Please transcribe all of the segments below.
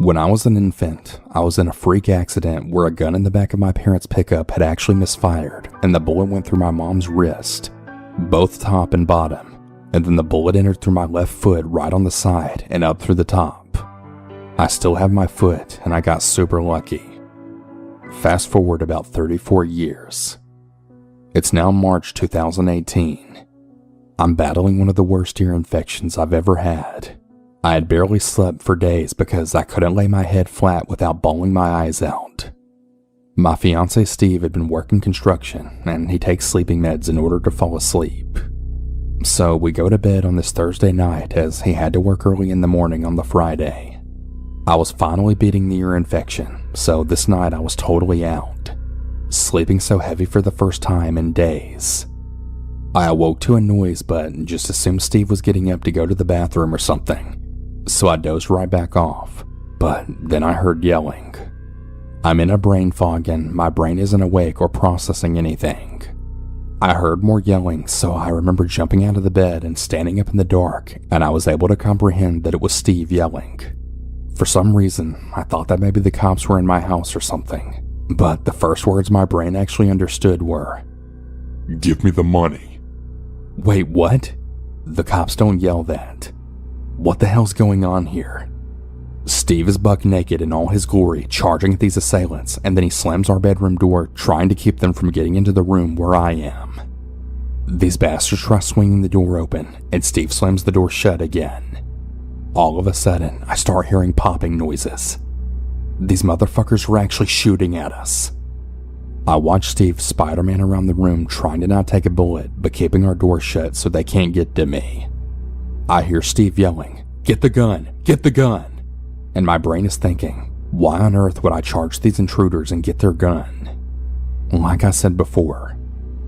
When I was an infant, I was in a freak accident where a gun in the back of my parents' pickup had actually misfired and the bullet went through my mom's wrist, both top and bottom, and then the bullet entered through my left foot right on the side and up through the top. I still have my foot and I got super lucky. Fast forward about 34 years. It's now March 2018. I'm battling one of the worst ear infections I've ever had. I had barely slept for days because I couldn't lay my head flat without bawling my eyes out. My fiance Steve had been working construction and he takes sleeping meds in order to fall asleep. So we go to bed on this Thursday night as he had to work early in the morning on the Friday. I was finally beating the ear infection, so this night I was totally out, sleeping so heavy for the first time in days. I awoke to a noise but just assumed Steve was getting up to go to the bathroom or something. So I dozed right back off, but then I heard yelling. I'm in a brain fog and my brain isn't awake or processing anything. I heard more yelling, so I remember jumping out of the bed and standing up in the dark, and I was able to comprehend that it was Steve yelling. For some reason, I thought that maybe the cops were in my house or something, but the first words my brain actually understood were, "Give me the money." Wait, what? The cops don't yell that. What the hell's going on here? Steve is buck naked in all his glory, charging at these assailants, and then he slams our bedroom door, trying to keep them from getting into the room where I am. These bastards try swinging the door open, and Steve slams the door shut again. All of a sudden, I start hearing popping noises. These motherfuckers were actually shooting at us. I watch Steve Spider-Man around the room trying to not take a bullet, but keeping our door shut so they can't get to me. I hear Steve yelling, "Get the gun! Get the gun!" And my brain is thinking, why on earth would I charge these intruders and get their gun? Like I said before,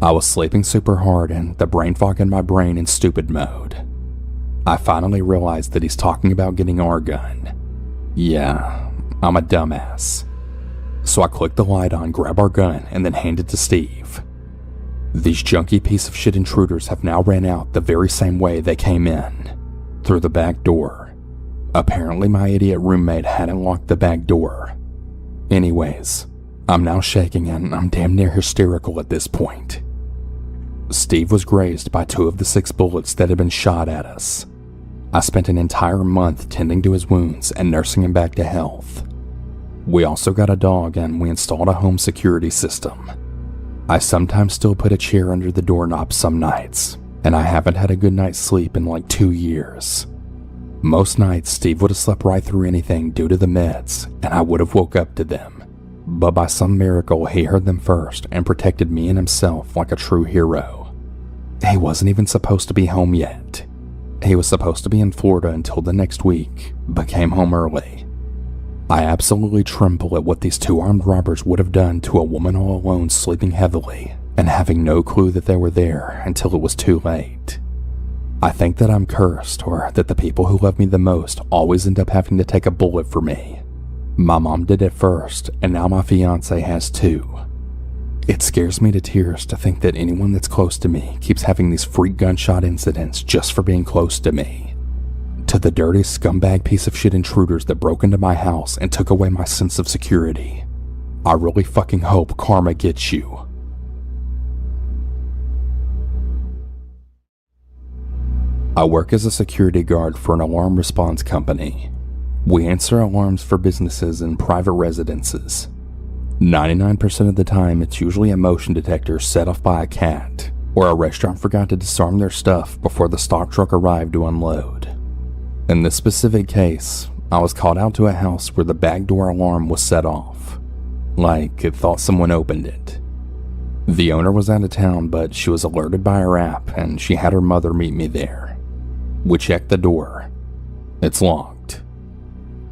I was sleeping super hard and the brain fog in my brain in stupid mode. I finally realized that he's talking about getting our gun. Yeah, I'm a dumbass. So I click the light on, grab our gun, and then hand it to Steve. These junky piece of shit intruders have now ran out the very same way they came in, through the back door. Apparently my idiot roommate hadn't locked the back door. Anyways, I'm now shaking and I'm damn near hysterical at this point. Steve was grazed by 2 of the 6 bullets that had been shot at us. I spent an entire month tending to his wounds and nursing him back to health. We also got a dog and we installed a home security system. I sometimes still put a chair under the doorknob some nights, and I haven't had a good night's sleep in like 2 years. Most nights Steve would have slept right through anything due to the meds, and I would have woke up to them. But by some miracle he heard them first and protected me and himself like a true hero. He wasn't even supposed to be home yet. He was supposed to be in Florida until the next week, but came home early. I absolutely tremble at what these 2 armed robbers would have done to a woman all alone sleeping heavily and having no clue that they were there until it was too late. I think that I'm cursed or that the people who love me the most always end up having to take a bullet for me. My mom did it first and now my fiance has too. It scares me to tears to think that anyone that's close to me keeps having these freak gunshot incidents just for being close to me. To the dirty scumbag piece of shit intruders that broke into my house and took away my sense of security, I really fucking hope karma gets you. I work as a security guard for an alarm response company. We answer alarms for businesses and private residences. 99% of the time, it's usually a motion detector set off by a cat, or a restaurant forgot to disarm their stuff before the stock truck arrived to unload. In this specific case, I was called out to a house where the back door alarm was set off, like it thought someone opened it. The owner was out of town, but she was alerted by her app and she had her mother meet me there. We checked the door. It's locked.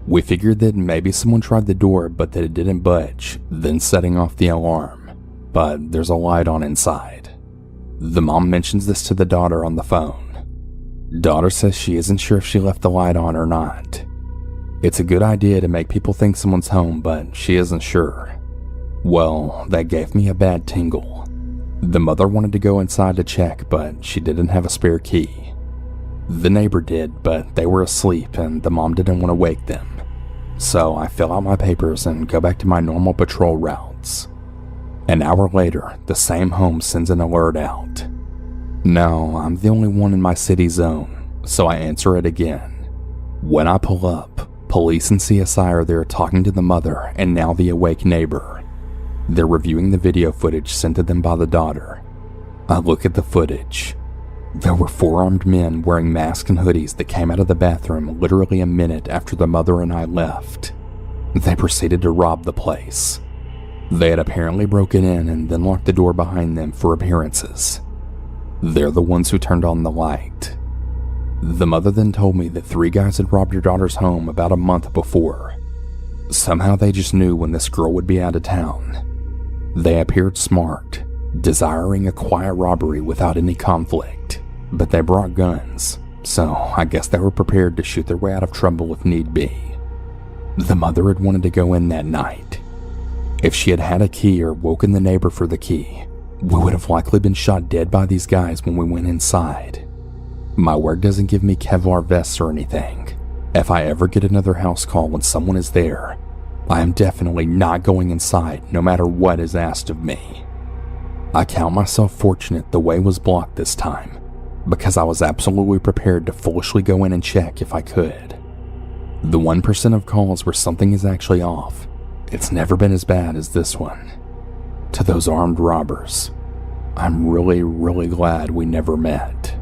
We figured that maybe someone tried the door but that it didn't budge, then setting off the alarm, but there's a light on inside. The mom mentions this to the daughter on the phone. Daughter says she isn't sure if she left the light on or not. It's a good idea to make people think someone's home, but she isn't sure. Well, that gave me a bad tingle. The mother wanted to go inside to check, but she didn't have a spare key. The neighbor did, but they were asleep and the mom didn't want to wake them. So I fill out my papers and go back to my normal patrol routes. An hour later, the same home sends an alert out. No, I'm the only one in my city zone, so I answer it again. When I pull up, police and CSI are there talking to the mother and now the awake neighbor. They're reviewing the video footage sent to them by the daughter. I look at the footage. There were 4 armed men wearing masks and hoodies that came out of the bathroom literally a minute after the mother and I left. They proceeded to rob the place. They had apparently broken in and then locked the door behind them for appearances. They're the ones who turned on the light. The mother then told me that 3 guys had robbed her daughter's home about a month before. Somehow they just knew when this girl would be out of town. They appeared smart, desiring a quiet robbery without any conflict, but they brought guns, so I guess they were prepared to shoot their way out of trouble if need be. The mother had wanted to go in that night. If she had had a key or woken the neighbor for the key, we would have likely been shot dead by these guys when we went inside. My work doesn't give me Kevlar vests or anything. If I ever get another house call when someone is there, I am definitely not going inside no matter what is asked of me. I count myself fortunate the way was blocked this time, because I was absolutely prepared to foolishly go in and check if I could. The 1% of calls where something is actually off, it's never been as bad as this one. To those armed robbers, I'm really glad we never met.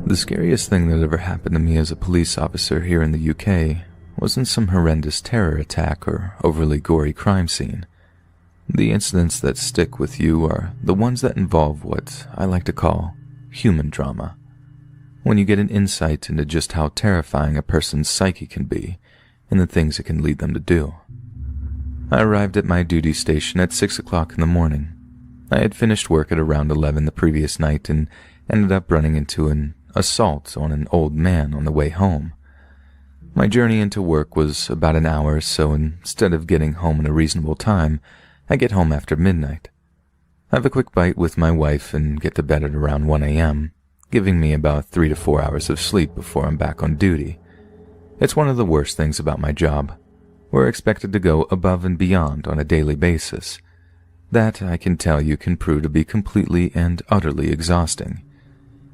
The scariest thing that ever happened to me as a police officer here in the UK wasn't some horrendous terror attack or overly gory crime scene. The incidents that stick with you are the ones that involve what I like to call human drama. When you get an insight into just how terrifying a person's psyche can be and the things it can lead them to do. I arrived at my duty station at 6 o'clock in the morning. I had finished work at around 11 the previous night and ended up running into an assault on an old man on the way home. My journey into work was about an hour, so instead of getting home in a reasonable time, I get home after midnight. I have a quick bite with my wife and get to bed at around 1 a.m., giving me about 3 to 4 hours of sleep before I'm back on duty. It's one of the worst things about my job. We're expected to go above and beyond on a daily basis. That, I can tell you, can prove to be completely and utterly exhausting.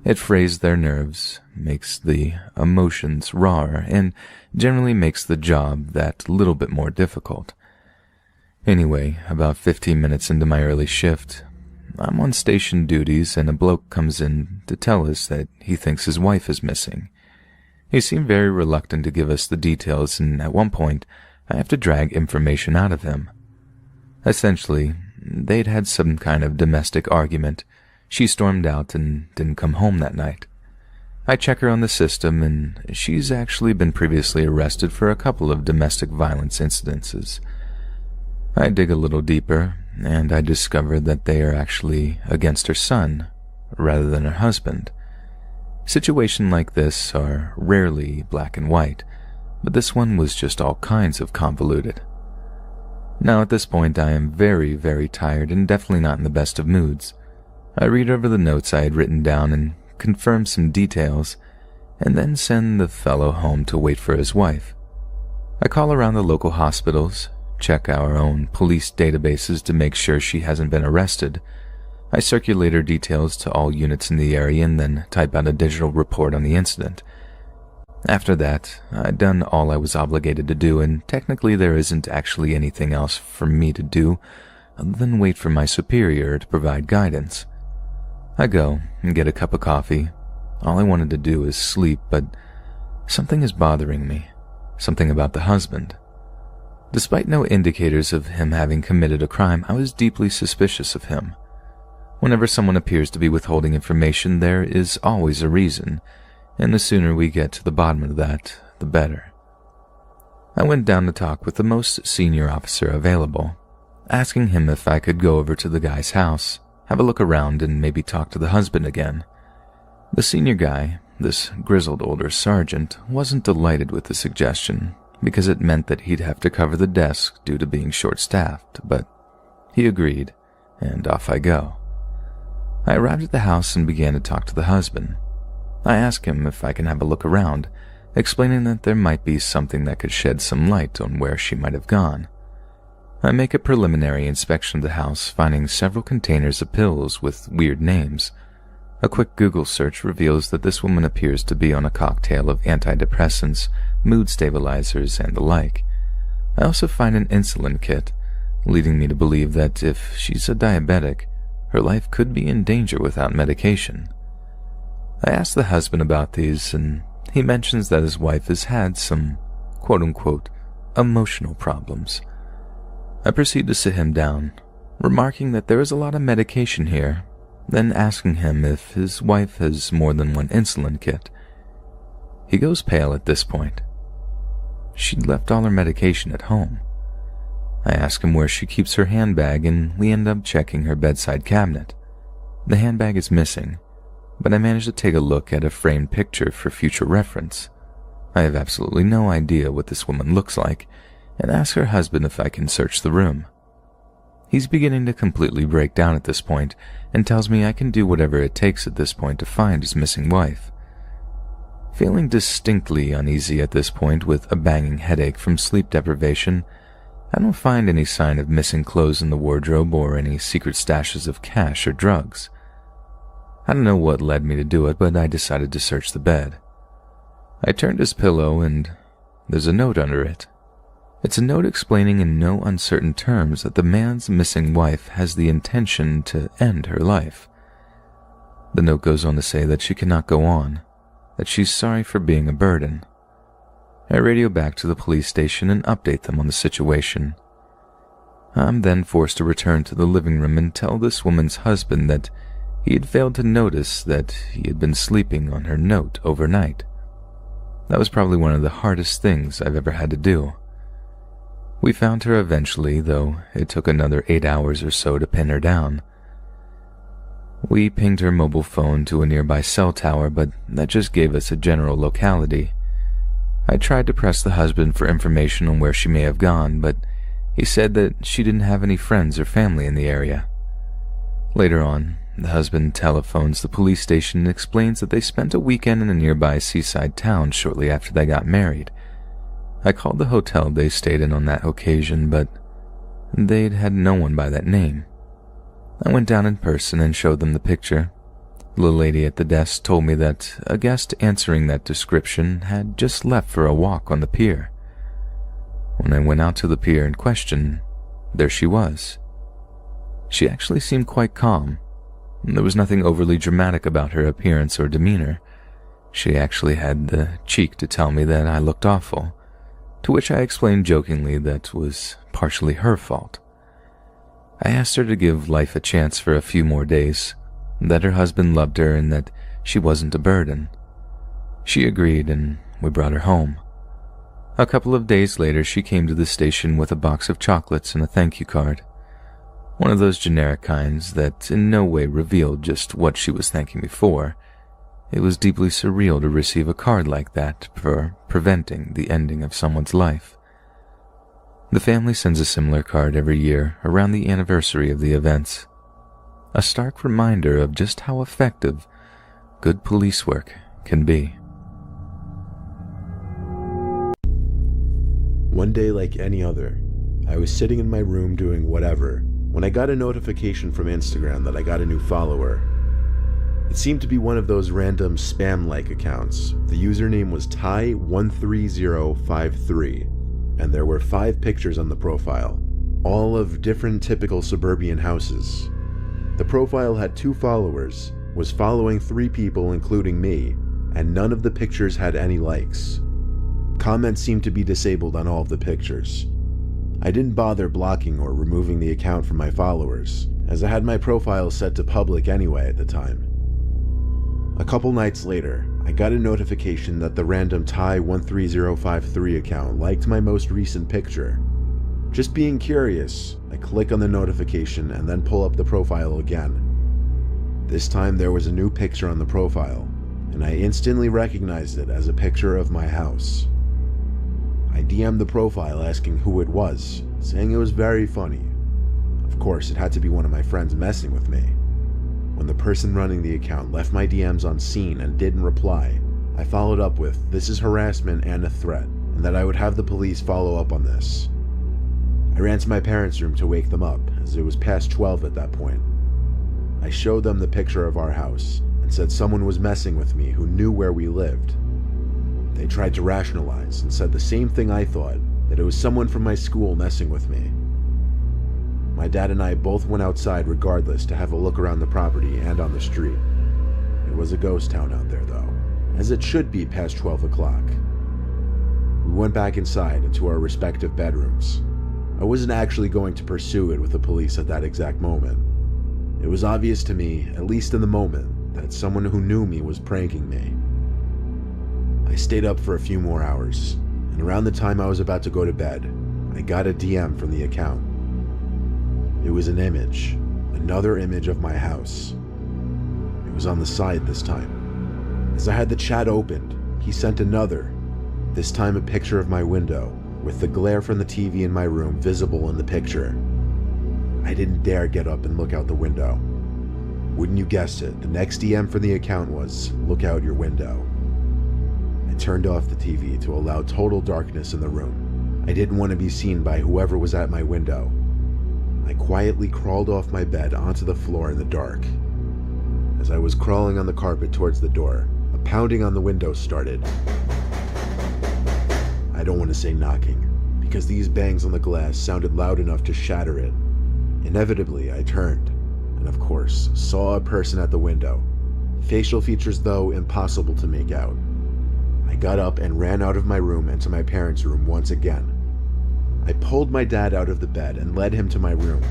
It frays their nerves, makes the emotions rawer, and generally makes the job that little bit more difficult. Anyway, about 15 minutes into my early shift, I'm on station duties and a bloke comes in to tell us that he thinks his wife is missing. He seemed very reluctant to give us the details, and at one point, I have to drag information out of him. Essentially, they'd had some kind of domestic argument. She stormed out and didn't come home that night. I check her on the system, and she's actually been previously arrested for a couple of domestic violence incidences. I dig a little deeper, and I discover that they are actually against her son, rather than her husband. Situations like this are rarely black and white, but this one was just all kinds of convoluted. Now at this point I am very tired and definitely not in the best of moods. I read over the notes I had written down and confirm some details, and then send the fellow home to wait for his wife. I call around the local hospitals, check our own police databases to make sure she hasn't been arrested. I circulate her details to all units in the area and then type out a digital report on the incident. After that, I'd done all I was obligated to do, and technically there isn't actually anything else for me to do other than wait for my superior to provide guidance. I go and get a cup of coffee. All I wanted to do is sleep, but something is bothering me. Something about the husband. Despite no indicators of him having committed a crime, I was deeply suspicious of him. Whenever someone appears to be withholding information, there is always a reason, and the sooner we get to the bottom of that, the better. I went down to talk with the most senior officer available, asking him if I could go over to the guy's house, have a look around, and maybe talk to the husband again. The senior guy, this grizzled older sergeant, wasn't delighted with the suggestion, because it meant that he'd have to cover the desk due to being short-staffed, but he agreed, and off I go. I arrived at the house and began to talk to the husband. I asked him if I can have a look around, explaining that there might be something that could shed some light on where she might have gone. I make a preliminary inspection of the house, finding several containers of pills with weird names. A quick Google search reveals that this woman appears to be on a cocktail of antidepressants, mood stabilizers, and the like. I also find an insulin kit, leading me to believe that if she's a diabetic, her life could be in danger without medication. I asked the husband about these, and he mentions that his wife has had some, quote-unquote, emotional problems. I proceed to sit him down, remarking that there is a lot of medication here, then asking him if his wife has more than one insulin kit. He goes pale at this point. She'd left all her medication at home. I ask him where she keeps her handbag, and we end up checking her bedside cabinet. The handbag is missing, but I managed to take a look at a framed picture for future reference. I have absolutely no idea what this woman looks like, and ask her husband if I can search the room. He's beginning to completely break down at this point, and tells me I can do whatever it takes at this point to find his missing wife. Feeling distinctly uneasy at this point with a banging headache from sleep deprivation, I don't find any sign of missing clothes in the wardrobe or any secret stashes of cash or drugs. I don't know what led me to do it, but I decided to search the bed. I turned his pillow, and there's a note under it. It's a note explaining in no uncertain terms that the man's missing wife has the intention to end her life. The note goes on to say that she cannot go on, that she's sorry for being a burden. I radio back to the police station and update them on the situation. I'm then forced to return to the living room and tell this woman's husband that he had failed to notice that he had been sleeping on her note overnight. That was probably one of the hardest things I've ever had to do. We found her eventually, though it took another 8 hours or so to pin her down. We pinged her mobile phone to a nearby cell tower, but that just gave us a general locality. I tried to press the husband for information on where she may have gone, but he said that she didn't have any friends or family in the area. Later on, the husband telephones the police station and explains that they spent a weekend in a nearby seaside town shortly after they got married. I called the hotel they stayed in on that occasion, but they'd had no one by that name. I went down in person and showed them the picture. The lady at the desk told me that a guest answering that description had just left for a walk on the pier. When I went out to the pier in question, there she was. She actually seemed quite calm. There was nothing overly dramatic about her appearance or demeanor. She actually had the cheek to tell me that I looked awful, to which I explained jokingly that was partially her fault. I asked her to give life a chance for a few more days, that her husband loved her and that she wasn't a burden. She agreed, and we brought her home. A couple of days later, she came to the station with a box of chocolates and a thank you card. One of those generic kinds that in no way revealed just what she was thanking me for. It was deeply surreal to receive a card like that for preventing the ending of someone's life. The family sends a similar card every year around the anniversary of the events. A stark reminder of just how effective good police work can be. One day like any other, I was sitting in my room doing whatever when I got a notification from Instagram that I got a new follower. It seemed to be one of those random spam-like accounts. The username was Ty13053, and there were 5 pictures on the profile, all of different typical suburban houses. The profile had 2 followers, was following 3 people including me, and none of the pictures had any likes. Comments seemed to be disabled on all of the pictures. I didn't bother blocking or removing the account from my followers, as I had my profile set to public anyway at the time. A couple nights later, I got a notification that the random Ty13053 account liked my most recent picture. Just being curious, I click on the notification and then pull up the profile again. This time there was a new picture on the profile, and I instantly recognized it as a picture of my house. I DM'd the profile asking who it was, saying it was very funny. Of course, it had to be one of my friends messing with me. When the person running the account left my DMs on scene and didn't reply, I followed up with, "This is harassment and a threat," and that I would have the police follow up on this. I ran to my parents' room to wake them up, as it was past 12 at that point. I showed them the picture of our house and said someone was messing with me who knew where we lived. They tried to rationalize and said the same thing I thought, that it was someone from my school messing with me. My dad and I both went outside regardless to have a look around the property and on the street. It was a ghost town out there though, as it should be past 12 o'clock. We went back inside into our respective bedrooms. I wasn't actually going to pursue it with the police at that exact moment. It was obvious to me, at least in the moment, that someone who knew me was pranking me. I stayed up for a few more hours, and around the time I was about to go to bed, I got a DM from the account. It was an image, another image of my house. It was on the side this time. As I had the chat opened, he sent another, this time a picture of my window, with the glare from the TV in my room visible in the picture. I didn't dare get up and look out the window. Wouldn't you guess it, the next DM from the account was, "Look out your window." I turned off the TV to allow total darkness in the room. I didn't want to be seen by whoever was at my window. I quietly crawled off my bed onto the floor in the dark. As I was crawling on the carpet towards the door, a pounding on the window started. I don't want to say knocking, because these bangs on the glass sounded loud enough to shatter it. Inevitably, I turned, and of course, saw a person at the window. Facial features, though, impossible to make out. I got up and ran out of my room and to my parents' room once again. I pulled my dad out of the bed and led him to my room.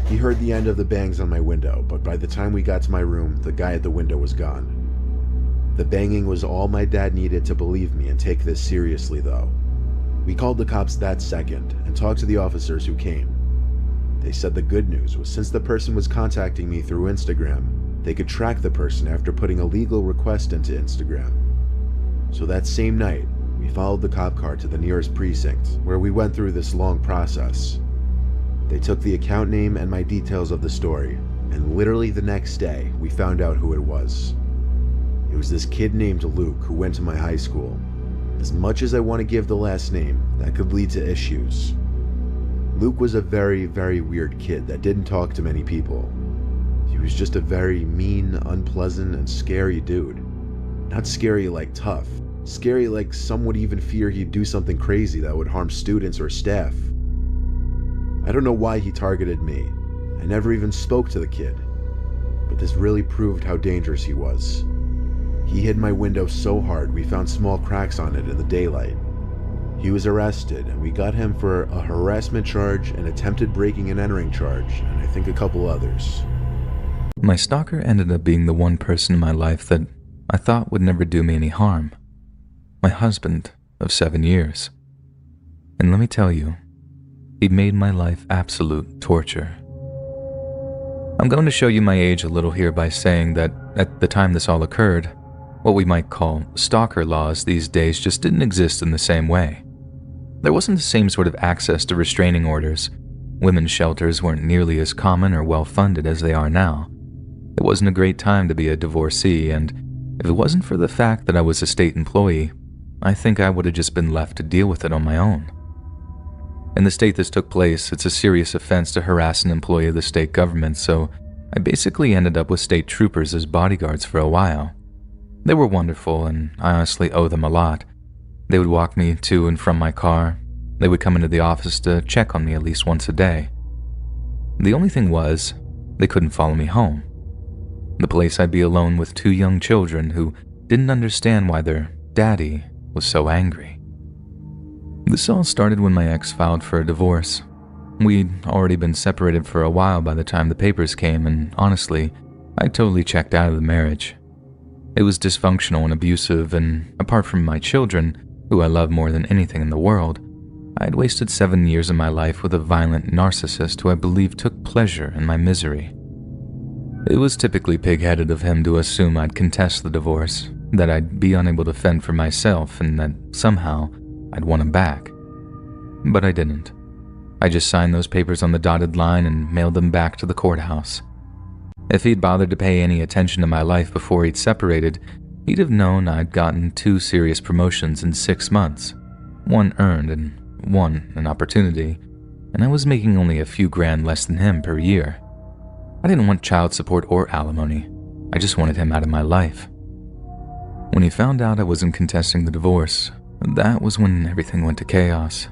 He heard the end of the bangs on my window, but by the time we got to my room, the guy at the window was gone. The banging was all my dad needed to believe me and take this seriously, though. We called the cops that second and talked to the officers who came. They said the good news was since the person was contacting me through Instagram, they could track the person after putting a legal request into Instagram. So that same night, we followed the cop car to the nearest precinct, where we went through this long process. They took the account name and my details of the story, and literally the next day, we found out who it was. It was this kid named Luke who went to my high school. As much as I want to give the last name, that could lead to issues. Luke was a very, very weird kid that didn't talk to many people. He was just a very mean, unpleasant, and scary dude. Not scary like tough, scary like some would even fear he'd do something crazy that would harm students or staff. I don't know why he targeted me. I never even spoke to the kid. But this really proved how dangerous he was. He hit my window so hard we found small cracks on it in the daylight. He was arrested and we got him for a harassment charge, an attempted breaking and entering charge, and I think a couple others. My stalker ended up being the one person in my life that I thought would never do me any harm. My husband of 7 years. And let me tell you, he made my life absolute torture. I'm going to show you my age a little here by saying that at the time this all occurred, what we might call stalker laws these days just didn't exist in the same way. There wasn't the same sort of access to restraining orders. Women's shelters weren't nearly as common or well-funded as they are now. It wasn't a great time to be a divorcee, and if it wasn't for the fact that I was a state employee, I think I would have just been left to deal with it on my own. In the state this took place, it's a serious offense to harass an employee of the state government, so I basically ended up with state troopers as bodyguards for a while. They were wonderful, and I honestly owe them a lot. They would walk me to and from my car. They would come into the office to check on me at least once a day. The only thing was, they couldn't follow me home. The place I'd be alone with 2 young children who didn't understand why their daddy was so angry. This all started when my ex filed for a divorce. We'd already been separated for a while by the time the papers came, and honestly, I totally checked out of the marriage. It was dysfunctional and abusive, and apart from my children, who I love more than anything in the world, I had wasted 7 years of my life with a violent narcissist who I believe took pleasure in my misery. It was typically pig-headed of him to assume I'd contest the divorce, that I'd be unable to fend for myself, and that somehow I'd want him back. But I didn't. I just signed those papers on the dotted line and mailed them back to the courthouse. If he'd bothered to pay any attention to my life before he'd separated, he'd have known I'd gotten 2 serious promotions in 6 months. 1 earned and 1 an opportunity, and I was making only a few grand less than him per year. I didn't want child support or alimony. I just wanted him out of my life. When he found out I wasn't contesting the divorce, that was when everything went to chaos.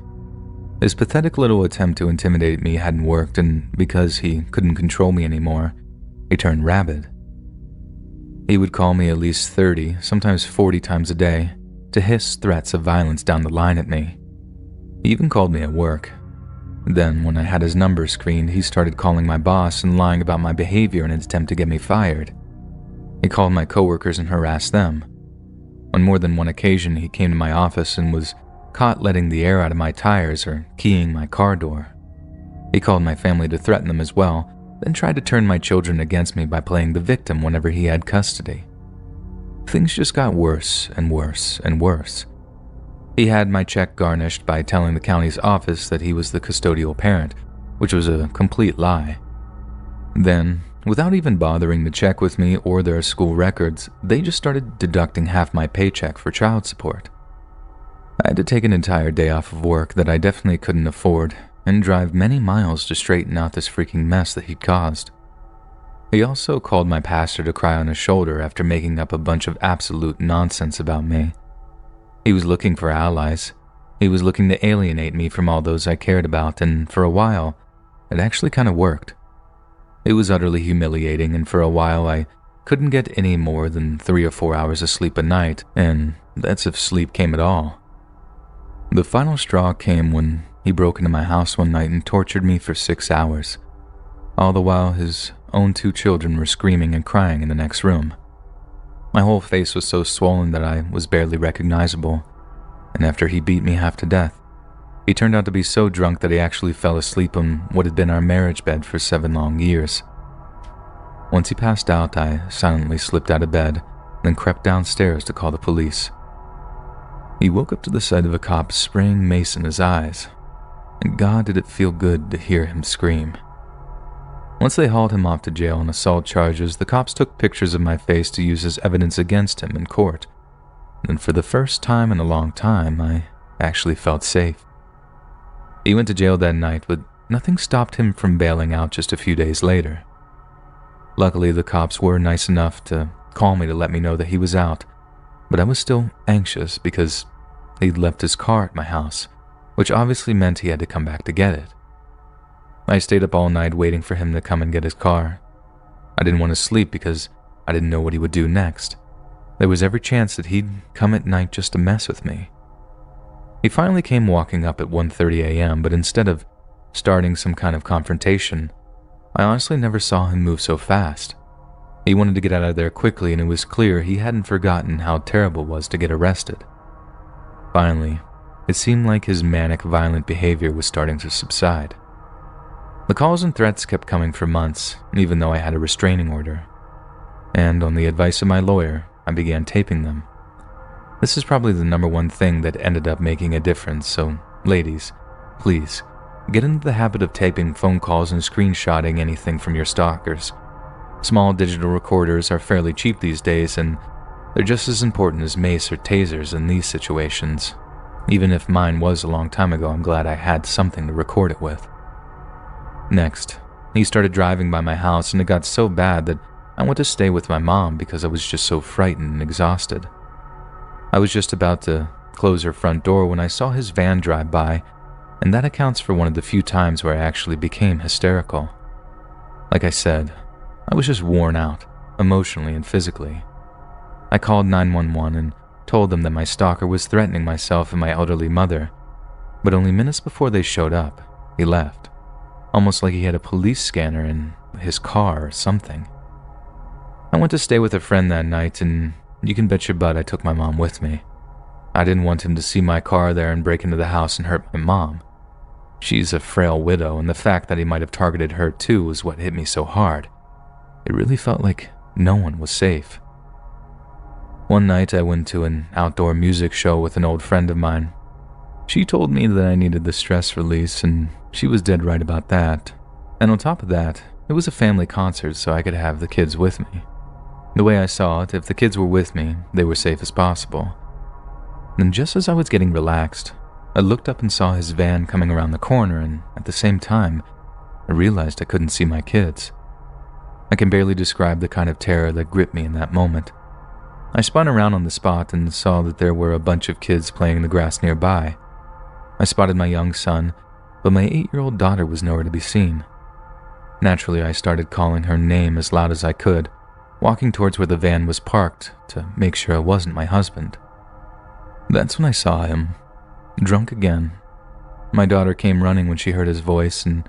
His pathetic little attempt to intimidate me hadn't worked, and because he couldn't control me anymore, he turned rabid. He would call me at least 30, sometimes 40 times a day, to hiss threats of violence down the line at me. He even called me at work. Then, when I had his number screened, he started calling my boss and lying about my behavior in an attempt to get me fired. He called my coworkers and harassed them. On more than one occasion, he came to my office and was caught letting the air out of my tires or keying my car door. He called my family to threaten them as well, then tried to turn my children against me by playing the victim whenever he had custody. Things just got worse and worse and worse. He had my check garnished by telling the county's office that he was the custodial parent, which was a complete lie. Then, without even bothering to check with me or their school records, they just started deducting half my paycheck for child support. I had to take an entire day off of work that I definitely couldn't afford and drive many miles to straighten out this freaking mess that he'd caused. He also called my pastor to cry on his shoulder after making up a bunch of absolute nonsense about me. He was looking for allies. He was looking to alienate me from all those I cared about, and for a while, it actually kind of worked. It was utterly humiliating, and for a while I couldn't get any more than 3 or 4 hours of sleep a night, and that's if sleep came at all. The final straw came when he broke into my house one night and tortured me for 6 hours, all the while his own 2 children were screaming and crying in the next room. My whole face was so swollen that I was barely recognizable, and after he beat me half to death, he turned out to be so drunk that he actually fell asleep on what had been our marriage bed for 7 long years. Once he passed out, I silently slipped out of bed, then crept downstairs to call the police. He woke up to the sight of a cop spraying mace in his eyes, and God did it feel good to hear him scream. Once they hauled him off to jail on assault charges, the cops took pictures of my face to use as evidence against him in court. And for the first time in a long time, I actually felt safe. He went to jail that night, but nothing stopped him from bailing out just a few days later. Luckily, the cops were nice enough to call me to let me know that he was out, but I was still anxious because he'd left his car at my house, which obviously meant he had to come back to get it. I stayed up all night waiting for him to come and get his car. I didn't want to sleep because I didn't know what he would do next. There was every chance that he'd come at night just to mess with me. He finally came walking up at 1:30 a.m., but instead of starting some kind of confrontation, I honestly never saw him move so fast. He wanted to get out of there quickly, and it was clear he hadn't forgotten how terrible it was to get arrested. Finally, it seemed like his manic, violent behavior was starting to subside. The calls and threats kept coming for months, even though I had a restraining order. And on the advice of my lawyer, I began taping them. This is probably the #1 thing that ended up making a difference, so ladies, please, get into the habit of taping phone calls and screenshotting anything from your stalkers. Small digital recorders are fairly cheap these days, and they're just as important as mace or tasers in these situations. Even if mine was a long time ago, I'm glad I had something to record it with. Next, he started driving by my house, and it got so bad that I went to stay with my mom because I was just so frightened and exhausted. I was just about to close her front door when I saw his van drive by, and that accounts for one of the few times where I actually became hysterical. Like I said, I was just worn out, emotionally and physically. I called 911 and told them that my stalker was threatening myself and my elderly mother, but only minutes before they showed up, he left, almost like he had a police scanner in his car or something. I went to stay with a friend that night, and you can bet your butt I took my mom with me. I didn't want him to see my car there and break into the house and hurt my mom. She's a frail widow, and the fact that he might have targeted her too was what hit me so hard. It really felt like no one was safe. One night I went to an outdoor music show with an old friend of mine. She told me that I needed the stress release, and she was dead right about that. And on top of that, It was a family concert, so I could have the kids with me. The way I saw it, if the kids were with me, they were safe as possible. Then just as I was getting relaxed, I looked up and saw his van coming around the corner, and at the same time, I realized I couldn't see my kids. I can barely describe the kind of terror that gripped me in that moment. I spun around on the spot and saw that there were a bunch of kids playing in the grass nearby. I spotted my young son, but my 8-year-old daughter was nowhere to be seen. Naturally, I started calling her name as loud as I could, walking towards where the van was parked to make sure it wasn't my husband. That's when I saw him, drunk again. My daughter came running when she heard his voice, and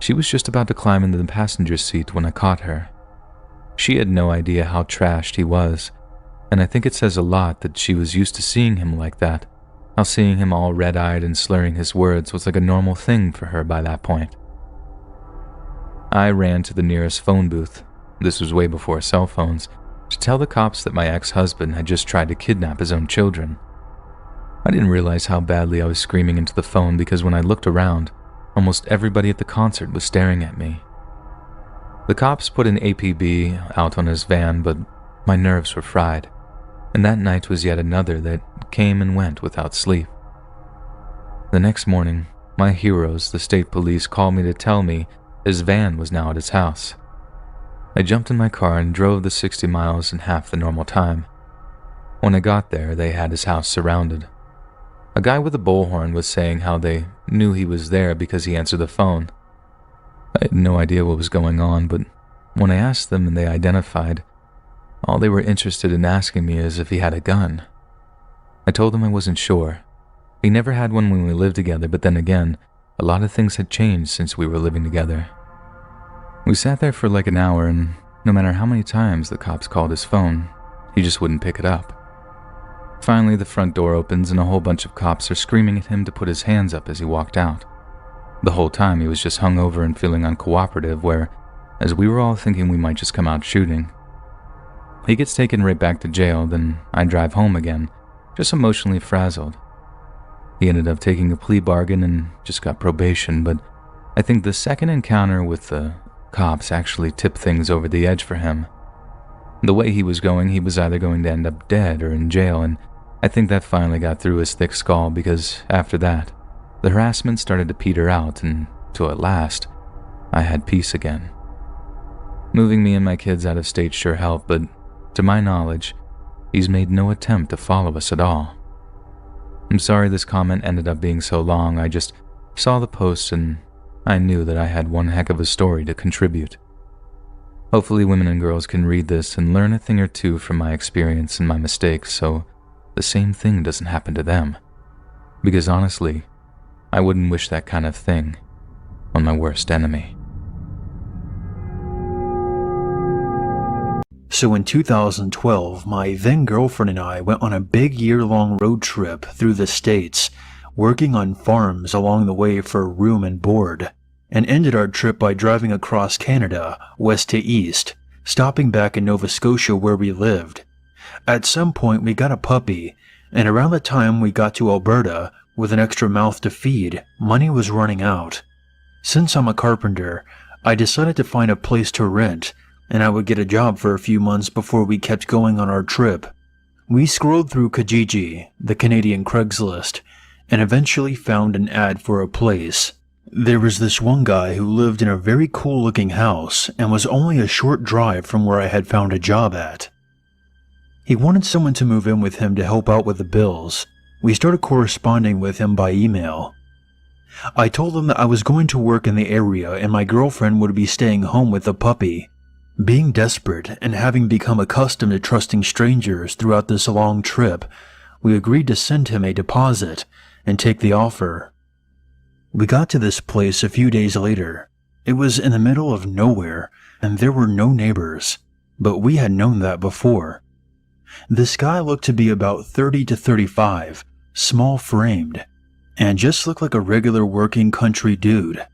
she was just about to climb into the passenger seat when I caught her. She had no idea how trashed he was, and I think it says a lot that she was used to seeing him like that, how seeing him all red-eyed and slurring his words was like a normal thing for her by that point. I ran to the nearest phone booth, this was way before cell phones, to tell the cops that my ex-husband had just tried to kidnap his own children. I didn't realize how badly I was screaming into the phone because when I looked around, almost everybody at the concert was staring at me. The cops put an APB out on his van, but my nerves were fried, and that night was yet another that came and went without sleep. The next morning, my heroes, the state police, called me to tell me his van was now at his house. I jumped in my car and drove the 60 miles in half the normal time. When I got there, they had his house surrounded. A guy with a bullhorn was saying how they knew he was there because he answered the phone. I had no idea what was going on, but when I asked them and they identified, all they were interested in asking me is if he had a gun. I told them I wasn't sure. He never had one when we lived together, but then again, a lot of things had changed since we were living together. We sat there for like an hour, and no matter how many times the cops called his phone, he just wouldn't pick it up. Finally, the front door opens and a whole bunch of cops are screaming at him to put his hands up as he walked out. The whole time he was just hungover and feeling uncooperative, where, as we were all thinking we might just come out shooting. He gets taken right back to jail, then I drive home again, just emotionally frazzled. He ended up taking a plea bargain and just got probation, but I think the second encounter with the cops actually tipped things over the edge for him. The way he was going, he was either going to end up dead or in jail, and I think that finally got through his thick skull because after that, the harassment started to peter out until at last, I had peace again. Moving me and my kids out of state sure helped, but to my knowledge, he's made no attempt to follow us at all. I'm sorry this comment ended up being so long. I just saw the post and I knew that I had one heck of a story to contribute. Hopefully women and girls can read this and learn a thing or two from my experience and my mistakes so the same thing doesn't happen to them. Because honestly, I wouldn't wish that kind of thing on my worst enemy. So in 2012, my then-girlfriend and I went on a big year-long road trip through the States, working on farms along the way for room and board, and ended our trip by driving across Canada, west to east, stopping back in Nova Scotia where we lived. At some point we got a puppy, and around the time we got to Alberta, with an extra mouth to feed, money was running out. Since I'm a carpenter, I decided to find a place to rent, and I would get a job for a few months before we kept going on our trip. We scrolled through Kijiji, the Canadian Craigslist, and eventually found an ad for a place. There was this one guy who lived in a very cool-looking house and was only a short drive from where I had found a job at. He wanted someone to move in with him to help out with the bills. We started corresponding with him by email. I told him that I was going to work in the area and my girlfriend would be staying home with the puppy. Being desperate and having become accustomed to trusting strangers throughout this long trip, we agreed to send him a deposit and take the offer. We got to this place a few days later. It was in the middle of nowhere and there were no neighbors, but we had known that before. This guy looked to be about 30 to 35, small framed, and just looked like a regular working country dude.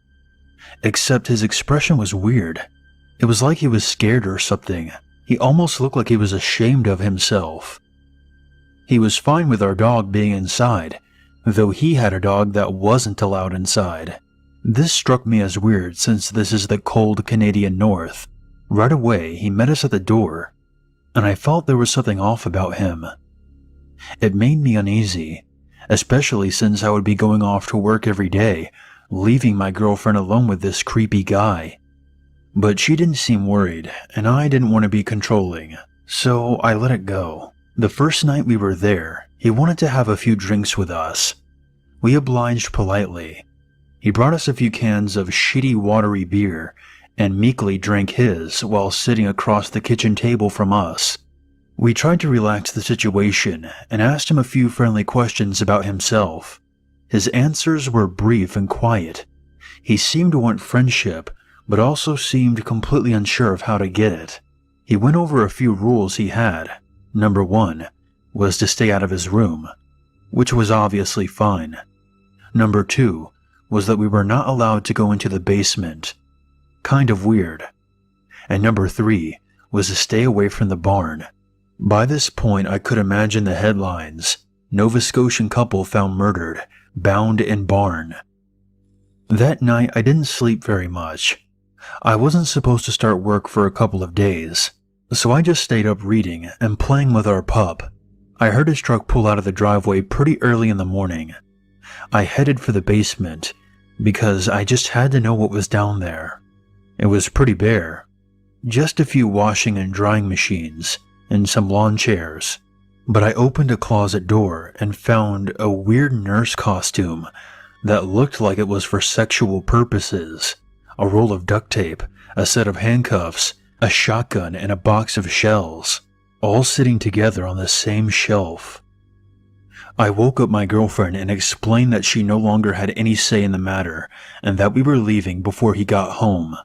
Except his expression was weird. It was like he was scared or something. He almost looked like he was ashamed of himself. He was fine with our dog being inside, though he had a dog that wasn't allowed inside. This struck me as weird since this is the cold Canadian North. Right away, he met us at the door, and I felt there was something off about him. It made me uneasy, especially since I would be going off to work every day, leaving my girlfriend alone with this creepy guy. But she didn't seem worried, and I didn't want to be controlling, so I let it go. The first night we were there, he wanted to have a few drinks with us. We obliged politely. He brought us a few cans of shitty watery beer, and meekly drank his while sitting across the kitchen table from us. We tried to relax the situation and asked him a few friendly questions about himself. His answers were brief and quiet. He seemed to want friendship, but also seemed completely unsure of how to get it. He went over a few rules he had. Number 1 was to stay out of his room, which was obviously fine. Number 2 was that we were not allowed to go into the basement. Kind of weird. And number 3 was to stay away from the barn. By this point, I could imagine the headlines. Nova Scotian couple found murdered, bound in barn. That night, I didn't sleep very much. I wasn't supposed to start work for a couple of days, so I just stayed up reading and playing with our pup. I heard his truck pull out of the driveway pretty early in the morning. I headed for the basement because I just had to know what was down there. It was pretty bare. Just a few washing and drying machines and some lawn chairs. But I opened a closet door and found a weird nurse costume that looked like it was for sexual purposes. A roll of duct tape, a set of handcuffs, a shotgun, and a box of shells, all sitting together on the same shelf. I woke up my girlfriend and explained that she no longer had any say in the matter and that we were leaving before he got home.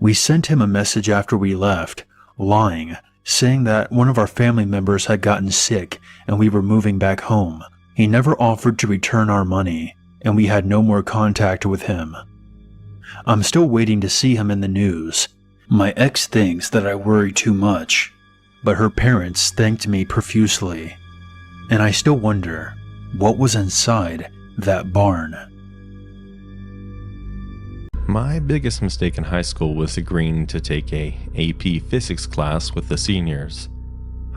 We sent him a message after we left, lying, saying that one of our family members had gotten sick and we were moving back home. He never offered to return our money, and we had no more contact with him. I'm still waiting to see him in the news. My ex thinks that I worry too much, but her parents thanked me profusely. And I still wonder what was inside that barn. My biggest mistake in high school was agreeing to take a AP physics class with the seniors.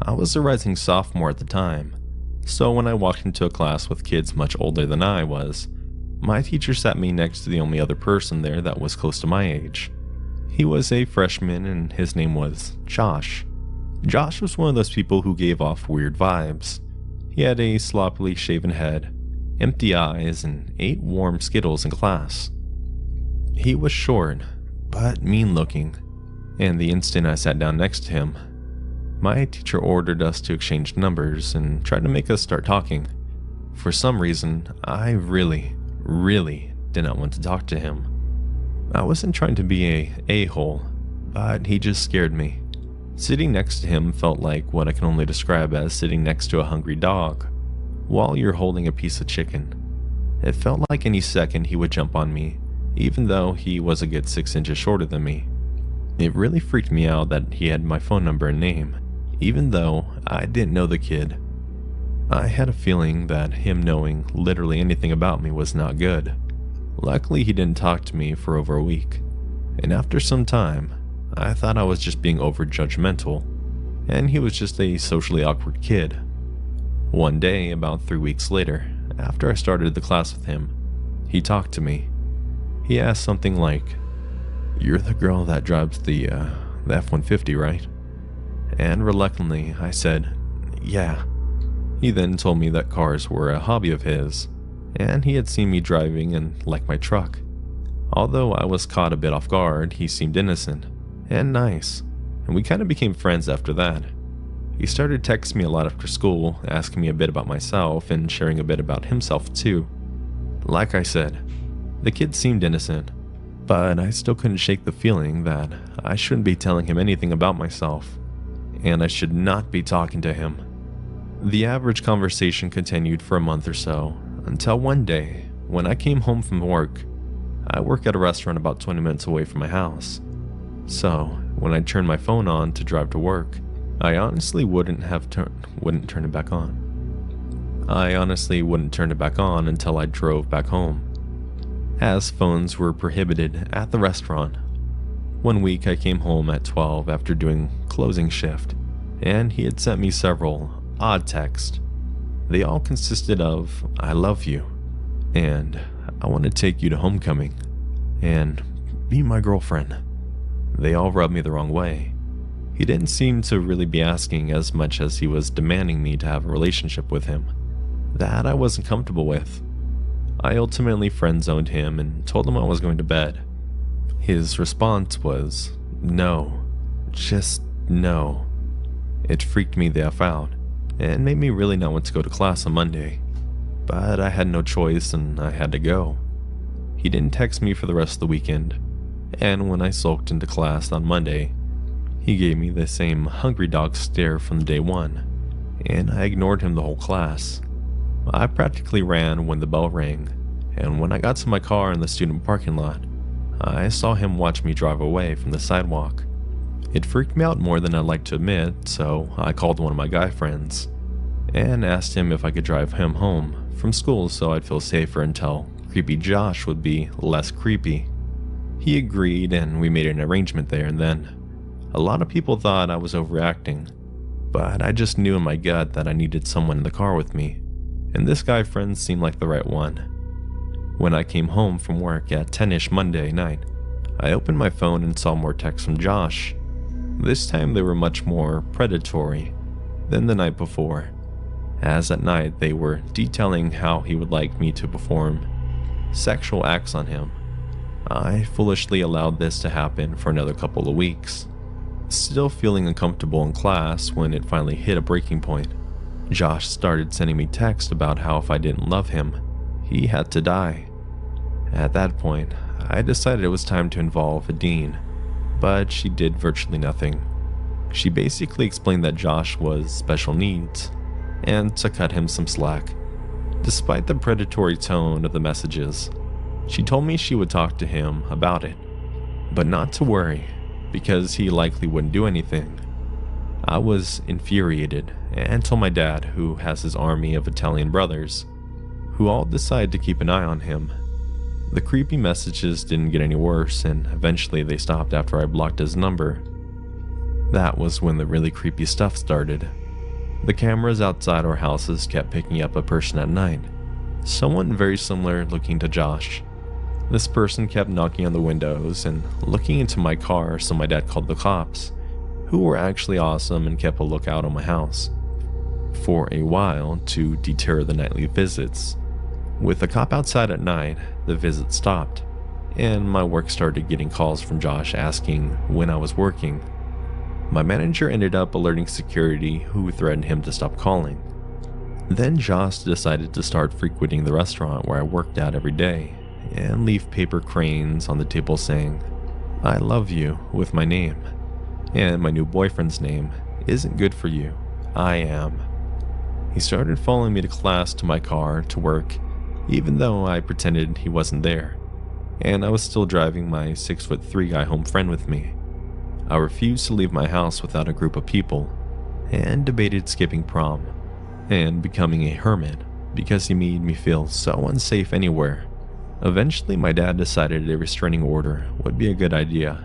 I was a rising sophomore at the time, so when I walked into a class with kids much older than I was, my teacher sat me next to the only other person there that was close to my age. He was a freshman and his name was Josh. Josh was one of those people who gave off weird vibes. He had a sloppily shaven head, empty eyes, and ate warm Skittles in class. He was short, but mean-looking, and the instant I sat down next to him, my teacher ordered us to exchange numbers and tried to make us start talking. For some reason, I really did not want to talk to him. I wasn't trying to be a a-hole, but he just scared me. Sitting next to him felt like what I can only describe as sitting next to a hungry dog, while you're holding a piece of chicken. It felt like any second he would jump on me, even though he was a good 6 inches shorter than me. It really freaked me out that he had my phone number and name, even though I didn't know the kid. I had a feeling that him knowing literally anything about me was not good. Luckily, he didn't talk to me for over a week, and after some time, I thought I was just being over-judgmental, and he was just a socially awkward kid. One day, about 3 weeks later, after I started the class with him, he talked to me. He asked something like, "You're the girl that drives the F-150, right?" And reluctantly, I said, "Yeah." He then told me that cars were a hobby of his, and he had seen me driving and liked my truck. Although I was caught a bit off guard, he seemed innocent and nice, and we kind of became friends after that. He started texting me a lot after school, asking me a bit about myself and sharing a bit about himself too. Like I said, the kid seemed innocent, but I still couldn't shake the feeling that I shouldn't be telling him anything about myself, and I should not be talking to him. The average conversation continued for a month or so, until one day, when I came home from work. I work at a restaurant about 20 minutes away from my house, so when I turned my phone on to drive to work, I honestly wouldn't turn it back on. I honestly wouldn't turn it back on until I drove back home. as phones were prohibited at the restaurant. One week I came home at 12 after doing closing shift, and he had sent me several odd texts. They all consisted of, "I love you," and "I want to take you to homecoming," and "Be my girlfriend." They all rubbed me the wrong way. He didn't seem to really be asking as much as he was demanding me to have a relationship with him. That I wasn't comfortable with. I ultimately friend-zoned him and told him I was going to bed. His response was, "No. Just no." It freaked me the F out, and made me really not want to go to class on Monday. But I had no choice and I had to go. He didn't text me for the rest of the weekend, and when I sulked into class on Monday, he gave me the same hungry dog stare from day one, and I ignored him the whole class. I practically ran when the bell rang, and when I got to my car in the student parking lot, I saw him watch me drive away from the sidewalk. It freaked me out more than I'd like to admit, so I called one of my guy friends and asked him if I could drive him home from school so I'd feel safer until Creepy Josh would be less creepy. He agreed and we made an arrangement there and then. A lot of people thought I was overacting, but I just knew in my gut that I needed someone in the car with me, and this guy friend seemed like the right one. When I came home from work at 10-ish Monday night, I opened my phone and saw more texts from Josh. This time they were much more predatory than the night before, as at night they were detailing how he would like me to perform sexual acts on him. I foolishly allowed this to happen for another couple of weeks, still feeling uncomfortable in class when it finally hit a breaking point. Josh started sending me texts about how if I didn't love him, he had to die. At that point, I decided it was time to involve a dean, but she did virtually nothing. She basically explained that Josh was special needs, and to cut him some slack. Despite the predatory tone of the messages, she told me she would talk to him about it, but not to worry, because he likely wouldn't do anything. I was infuriated and told my dad, who has his army of Italian brothers, who all decided to keep an eye on him. The creepy messages didn't get any worse, and eventually they stopped after I blocked his number. That was when the really creepy stuff started. The cameras outside our houses kept picking up a person at night, someone very similar looking to Josh. This person kept knocking on the windows and looking into my car, so my dad called the cops, who were actually awesome and kept a lookout on my house for a while to deter the nightly visits. With the cop outside at night, the visit stopped, and my work started getting calls from Josh asking when I was working. My manager ended up alerting security, who threatened him to stop calling. Then Josh decided to start frequenting the restaurant where I worked at every day and leave paper cranes on the table saying, "I love you," with my name. And my new boyfriend's name isn't good for you. I am. He started following me to class, to my car, to work, even though I pretended he wasn't there, and I was still driving my 6'3" guy home friend with me. I refused to leave my house without a group of people, and debated skipping prom, and becoming a hermit because he made me feel so unsafe anywhere. Eventually my dad decided a restraining order would be a good idea,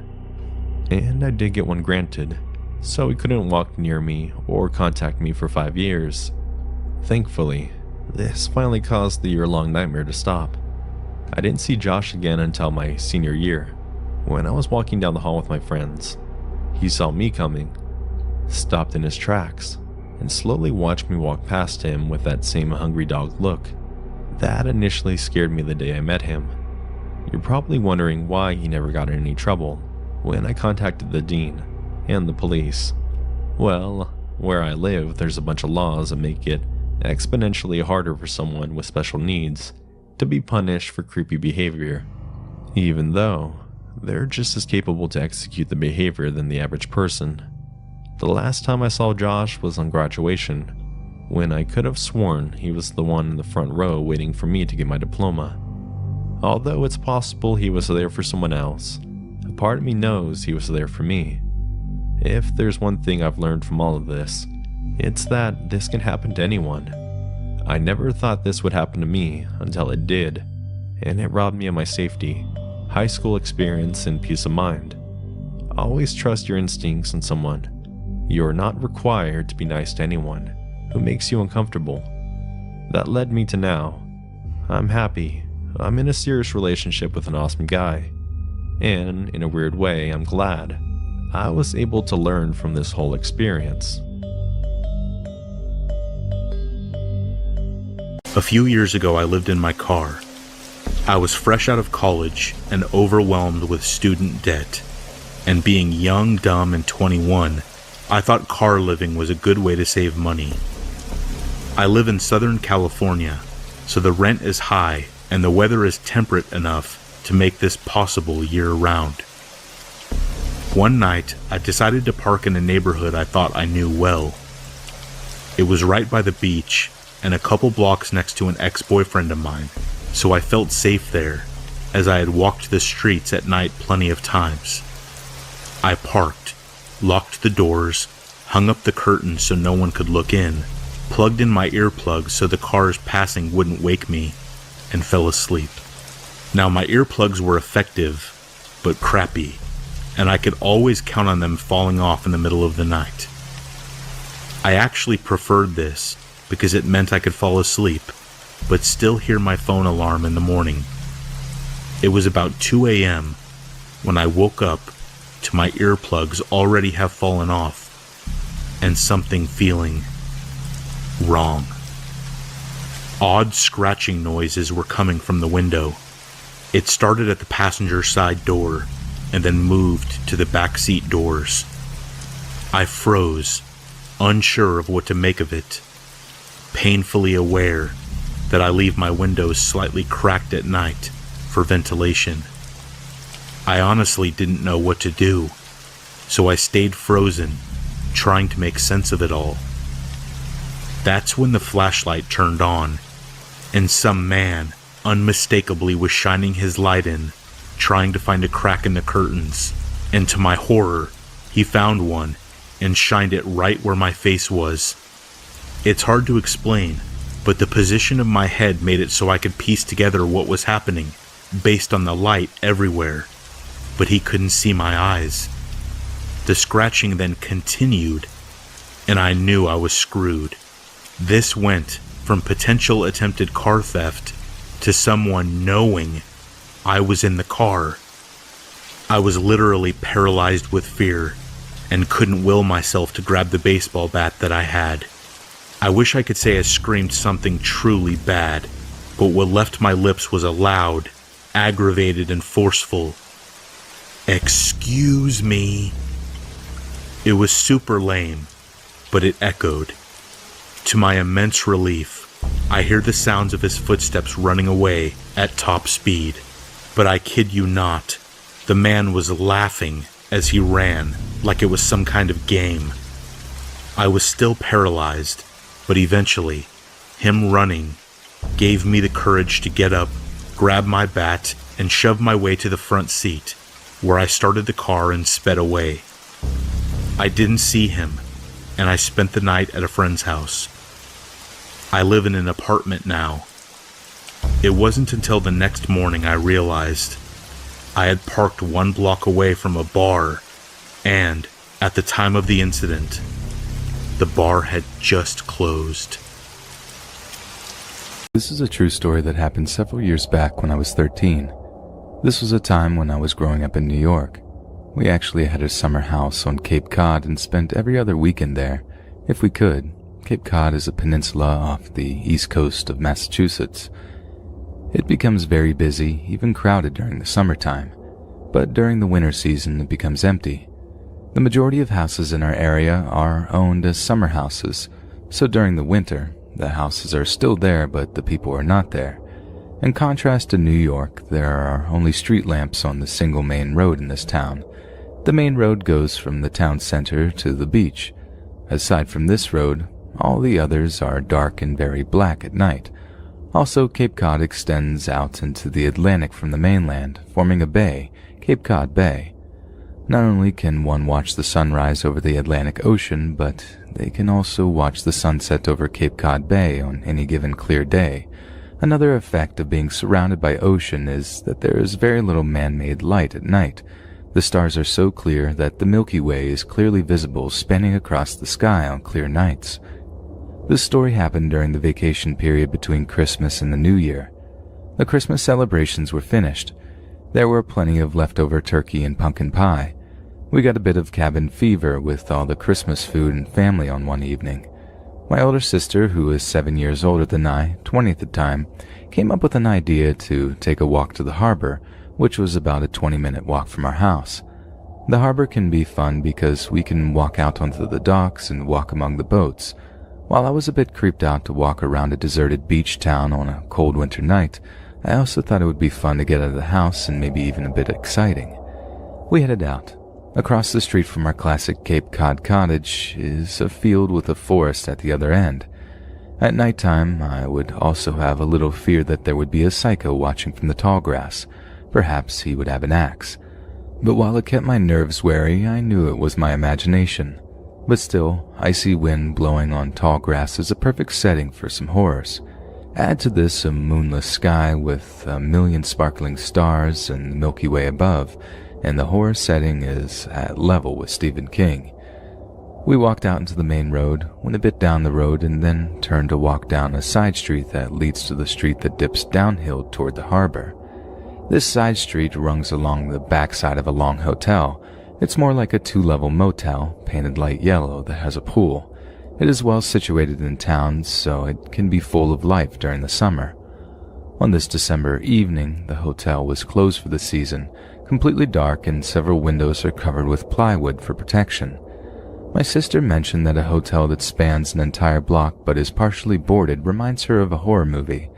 and I did get one granted, so he couldn't walk near me or contact me for 5 years. Thankfully, this finally caused the year-long nightmare to stop. I didn't see Josh again until my senior year, when I was walking down the hall with my friends. He saw me coming, stopped in his tracks, and slowly watched me walk past him with that same hungry dog look. That initially scared me the day I met him. You're probably wondering why he never got in any trouble when I contacted the dean and the police. Well, where I live, there's a bunch of laws that make it exponentially harder for someone with special needs to be punished for creepy behavior, even though they're just as capable to execute the behavior than the average person. The last time I saw Josh was on graduation, when I could have sworn he was the one in the front row waiting for me to get my diploma. Although it's possible he was there for someone else, a part of me knows he was there for me. If there's one thing I've learned from all of this, it's that this can happen to anyone. I never thought this would happen to me until it did, and it robbed me of my safety, high school experience, and peace of mind. Always trust your instincts in someone. You are not required to be nice to anyone who makes you uncomfortable. That led me to now. I'm happy. I'm in a serious relationship with an awesome guy. And, in a weird way, I'm glad I was able to learn from this whole experience. A few years ago, I lived in my car. I was fresh out of college and overwhelmed with student debt. And being young, dumb, and 21, I thought car living was a good way to save money. I live in Southern California, so the rent is high and the weather is temperate enough to make this possible year-round. One night, I decided to park in a neighborhood I thought I knew well. It was right by the beach and a couple blocks next to an ex-boyfriend of mine, so I felt safe there, as I had walked the streets at night plenty of times. I parked, locked the doors, hung up the curtains so no one could look in, plugged in my earplugs so the cars passing wouldn't wake me, and fell asleep. Now my earplugs were effective, but crappy, and I could always count on them falling off in the middle of the night. I actually preferred this because it meant I could fall asleep, but still hear my phone alarm in the morning. It was about 2 a.m. when I woke up to my earplugs already have fallen off, and something feeling wrong. Odd scratching noises were coming from the window. It started at the passenger side door and then moved to the back seat doors. I froze, unsure of what to make of it, painfully aware that I leave my windows slightly cracked at night for ventilation. I honestly didn't know what to do, so I stayed frozen, trying to make sense of it all. That's when the flashlight turned on, and some man unmistakably was shining his light in, trying to find a crack in the curtains, and to my horror, he found one and shined it right where my face was. It's hard to explain, but the position of my head made it so I could piece together what was happening, based on the light everywhere, but he couldn't see my eyes. The scratching then continued, and I knew I was screwed. This went from potential attempted car theft to someone knowing I was in the car. I was literally paralyzed with fear and couldn't will myself to grab the baseball bat that I had. I wish I could say I screamed something truly bad, but what left my lips was a loud, aggravated, and forceful, "Excuse me." It was super lame, but it echoed. To my immense relief, I hear the sounds of his footsteps running away at top speed. But I kid you not, the man was laughing as he ran like it was some kind of game. I was still paralyzed, but eventually, him running gave me the courage to get up, grab my bat, and shove my way to the front seat, where I started the car and sped away. I didn't see him, and I spent the night at a friend's house. I live in an apartment now. It wasn't until the next morning I realized I had parked 1 block away from a bar, and, at the time of the incident, the bar had just closed. This is a true story that happened several years back when I was 13. This was a time when I was growing up in New York. We actually had a summer house on Cape Cod and spent every other weekend there, if we could. Cape Cod is a peninsula off the east coast of Massachusetts. It becomes very busy, even crowded during the summertime, but during the winter season it becomes empty. The majority of houses in our area are owned as summer houses, so during the winter, the houses are still there but the people are not there. In contrast to New York, there are only street lamps on the single main road in this town. The main road goes from the town center to the beach. Aside from this road, all the others are dark and very black at night. Also, Cape Cod extends out into the Atlantic from the mainland, forming a bay, Cape Cod Bay. Not only can one watch the sunrise over the Atlantic Ocean, but they can also watch the sunset over Cape Cod Bay on any given clear day. Another effect of being surrounded by ocean is that there is very little man-made light at night. The stars are so clear that the Milky Way is clearly visible spanning across the sky on clear nights. This story happened during the vacation period between Christmas and the New Year. The Christmas celebrations were finished. There were plenty of leftover turkey and pumpkin pie. We got a bit of cabin fever with all the Christmas food and family on one evening. My older sister, who is 7 years older than I, 20 at the time, came up with an idea to take a walk to the harbor, which was about a 20-minute walk from our house. The harbor can be fun because we can walk out onto the docks and walk among the boats. While I was a bit creeped out to walk around a deserted beach town on a cold winter night, I also thought it would be fun to get out of the house and maybe even a bit exciting. We headed out. Across the street from our classic Cape Cod cottage is a field with a forest at the other end. At nighttime, I would also have a little fear that there would be a psycho watching from the tall grass. Perhaps he would have an axe. But while it kept my nerves wary, I knew it was my imagination. But still, icy wind blowing on tall grass is a perfect setting for some horrors. Add to this a moonless sky with a million sparkling stars and the Milky Way above, and the horror setting is at level with Stephen King. We walked out into the main road, went a bit down the road, and then turned to walk down a side street that leads to the street that dips downhill toward the harbor. This side street runs along the backside of a long hotel. It's more like a 2-level motel, painted light yellow, that has a pool. It is well situated in town, so it can be full of life during the summer. On this December evening, the hotel was closed for the season, completely dark, and several windows are covered with plywood for protection. My sister mentioned that a hotel that spans an entire block but is partially boarded reminds her of a horror movie,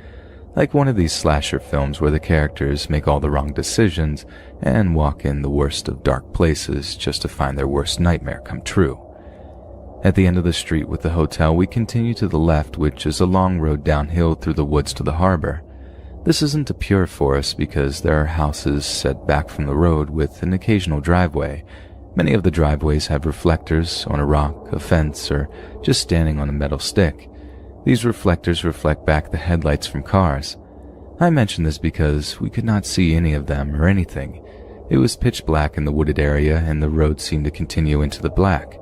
like one of these slasher films where the characters make all the wrong decisions and walk in the worst of dark places just to find their worst nightmare come true. At the end of the street with the hotel, we continue to the left, which is a long road downhill through the woods to the harbor. This isn't a pure forest because there are houses set back from the road with an occasional driveway. Many of the driveways have reflectors on a rock, a fence, or just standing on a metal stick. These reflectors reflect back the headlights from cars. I mention this because we could not see any of them or anything. It was pitch black in the wooded area and the road seemed to continue into the black.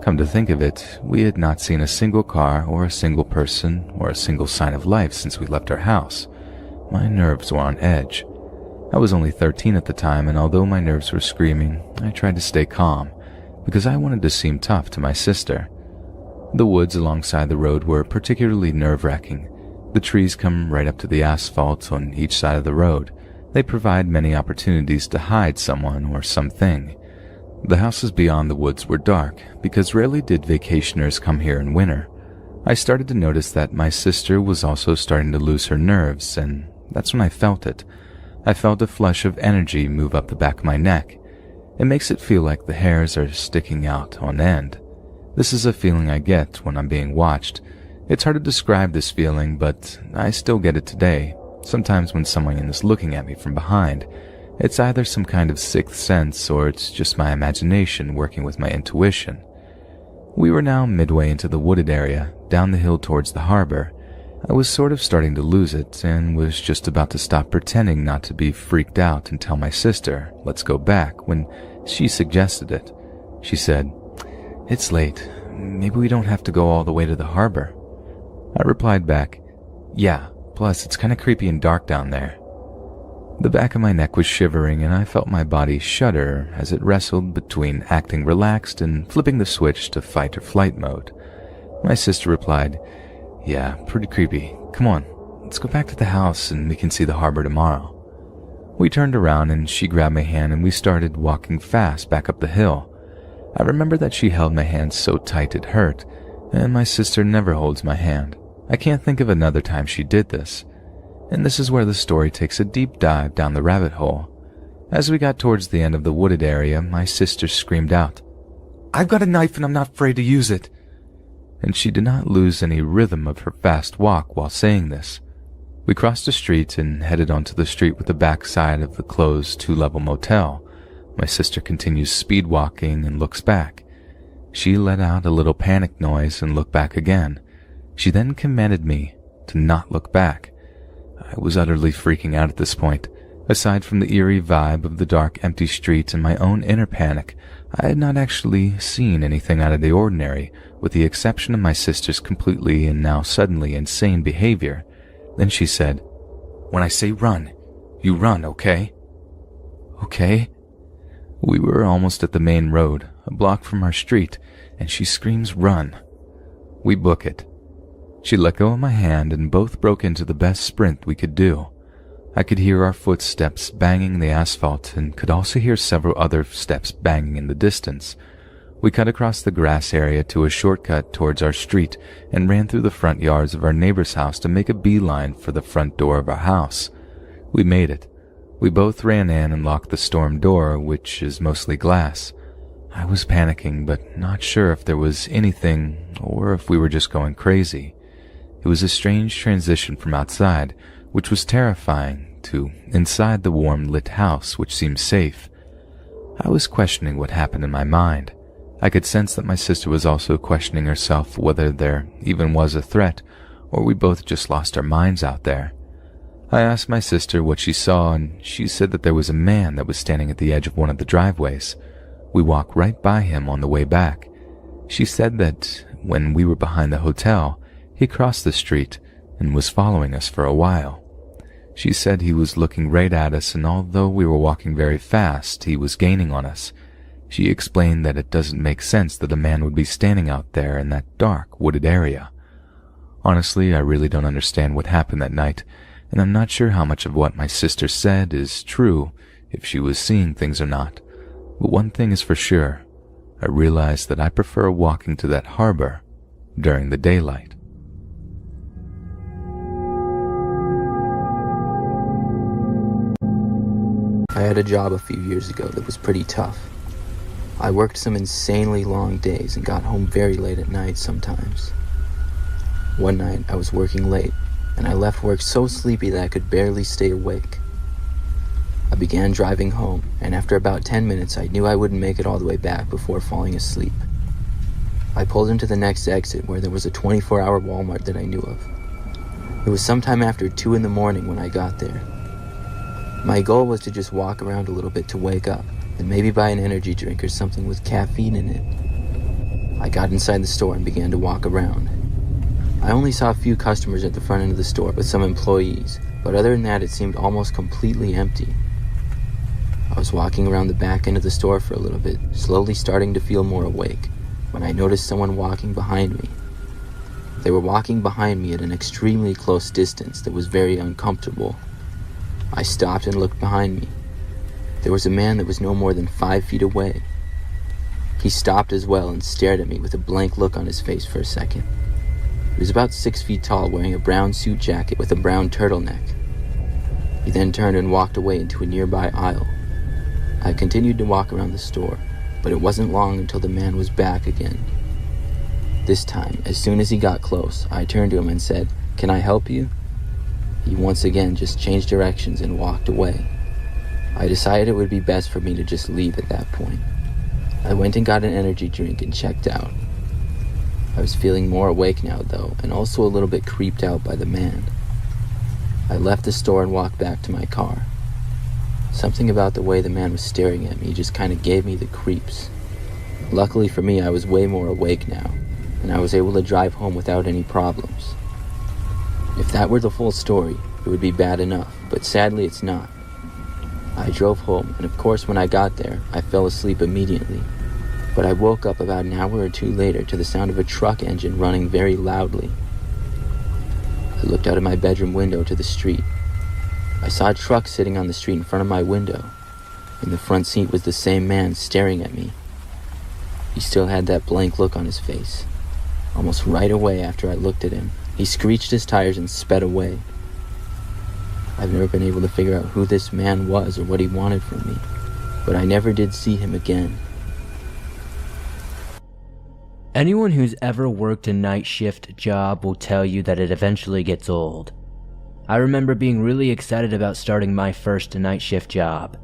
Come to think of it, we had not seen a single car or a single person or a single sign of life since we left our house. My nerves were on edge. I was only 13 at the time, and although my nerves were screaming, I tried to stay calm because I wanted to seem tough to my sister. The woods alongside the road were particularly nerve-wracking. The trees come right up to the asphalt on each side of the road. They provide many opportunities to hide someone or something. The houses beyond the woods were dark because rarely did vacationers come here in winter. I started to notice that my sister was also starting to lose her nerves, and that's when I felt it. I felt a flush of energy move up the back of my neck. It makes it feel like the hairs are sticking out on end. This is a feeling I get when I'm being watched. It's hard to describe this feeling, but I still get it today. Sometimes when someone is looking at me from behind, it's either some kind of sixth sense or it's just my imagination working with my intuition. We were now midway into the wooded area, down the hill towards the harbor. I was sort of starting to lose it and was just about to stop pretending not to be freaked out and tell my sister, "Let's go back," when she suggested it. She said, "It's late. Maybe we don't have to go all the way to the harbor." I replied back, "Yeah, plus it's kind of creepy and dark down there." The back of my neck was shivering and I felt my body shudder as it wrestled between acting relaxed and flipping the switch to fight or flight mode. My sister replied, "Yeah, pretty creepy. Come on, let's go back to the house and we can see the harbor tomorrow." We turned around and she grabbed my hand and we started walking fast back up the hill. I remember that she held my hand so tight it hurt, and my sister never holds my hand. I can't think of another time she did this. And this is where the story takes a deep dive down the rabbit hole. As we got towards the end of the wooded area, my sister screamed out, "I've got a knife and I'm not afraid to use it." And she did not lose any rhythm of her fast walk while saying this. We crossed the street and headed onto the street with the backside of the closed 2-level motel. My sister continues speed walking and looks back. She let out a little panic noise and looked back again. She then commanded me to not look back. I was utterly freaking out at this point. Aside from the eerie vibe of the dark, empty street and my own inner panic, I had not actually seen anything out of the ordinary, with the exception of my sister's completely and now suddenly insane behavior. Then she said, "When I say run, you run, okay?" "Okay." We were almost at the main road, a block from our street, and she screams, "Run." We book it. She let go of my hand and both broke into the best sprint we could do. I could hear our footsteps banging the asphalt and could also hear several other steps banging in the distance. We cut across the grass area to a shortcut towards our street and ran through the front yards of our neighbor's house to make a beeline for the front door of our house. We made it. We both ran in and locked the storm door, which is mostly glass. I was panicking, but not sure if there was anything or if we were just going crazy. It was a strange transition from outside, which was terrifying, to inside the warm lit house, which seemed safe. I was questioning what happened in my mind. I could sense that my sister was also questioning herself whether there even was a threat, or we both just lost our minds out there. I asked my sister what she saw, and she said that there was a man that was standing at the edge of one of the driveways. We walked right by him on the way back. She said that when we were behind the hotel, he crossed the street and was following us for a while. She said he was looking right at us, and although we were walking very fast, he was gaining on us. She explained that it doesn't make sense that a man would be standing out there in that dark, wooded area. Honestly, I really don't understand what happened that night, and I'm not sure how much of what my sister said is true, if she was seeing things or not. But one thing is for sure, I realized that I prefer walking to that harbor during the daylight. I had a job a few years ago that was pretty tough. I worked some insanely long days and got home very late at night sometimes. One night I was working late, and I left work so sleepy that I could barely stay awake. I began driving home, and after about 10 minutes I knew I wouldn't make it all the way back before falling asleep. I pulled into the next exit where there was a 24-hour Walmart that I knew of. It was sometime after 2 in the morning when I got there. My goal was to just walk around a little bit to wake up, and maybe buy an energy drink or something with caffeine in it. I got inside the store and began to walk around. I only saw a few customers at the front end of the store with some employees, but other than that it seemed almost completely empty. I was walking around the back end of the store for a little bit, slowly starting to feel more awake, when I noticed someone walking behind me. They were walking behind me at an extremely close distance that was very uncomfortable. I stopped and looked behind me. There was a man that was no more than 5 feet away. He stopped as well and stared at me with a blank look on his face for a second. He was about 6 feet tall, wearing a brown suit jacket with a brown turtleneck. He then turned and walked away into a nearby aisle. I continued to walk around the store, but it wasn't long until the man was back again. This time, as soon as he got close, I turned to him and said, "Can I help you?" He once again just changed directions and walked away. I decided it would be best for me to just leave at that point. I went and got an energy drink and checked out. I was feeling more awake now though, and also a little bit creeped out by the man. I left the store and walked back to my car. Something about the way the man was staring at me just kind of gave me the creeps. Luckily for me, I was way more awake now, and I was able to drive home without any problems. If that were the full story, it would be bad enough, but sadly it's not. I drove home, and of course when I got there, I fell asleep immediately. But I woke up about an hour or two later to the sound of a truck engine running very loudly. I looked out of my bedroom window to the street. I saw a truck sitting on the street in front of my window. In the front seat was the same man staring at me. He still had that blank look on his face. Almost right away after I looked at him, he screeched his tires and sped away. I've never been able to figure out who this man was or what he wanted from me, but I never did see him again. Anyone who's ever worked a night shift job will tell you that it eventually gets old. I remember being really excited about starting my first night shift job.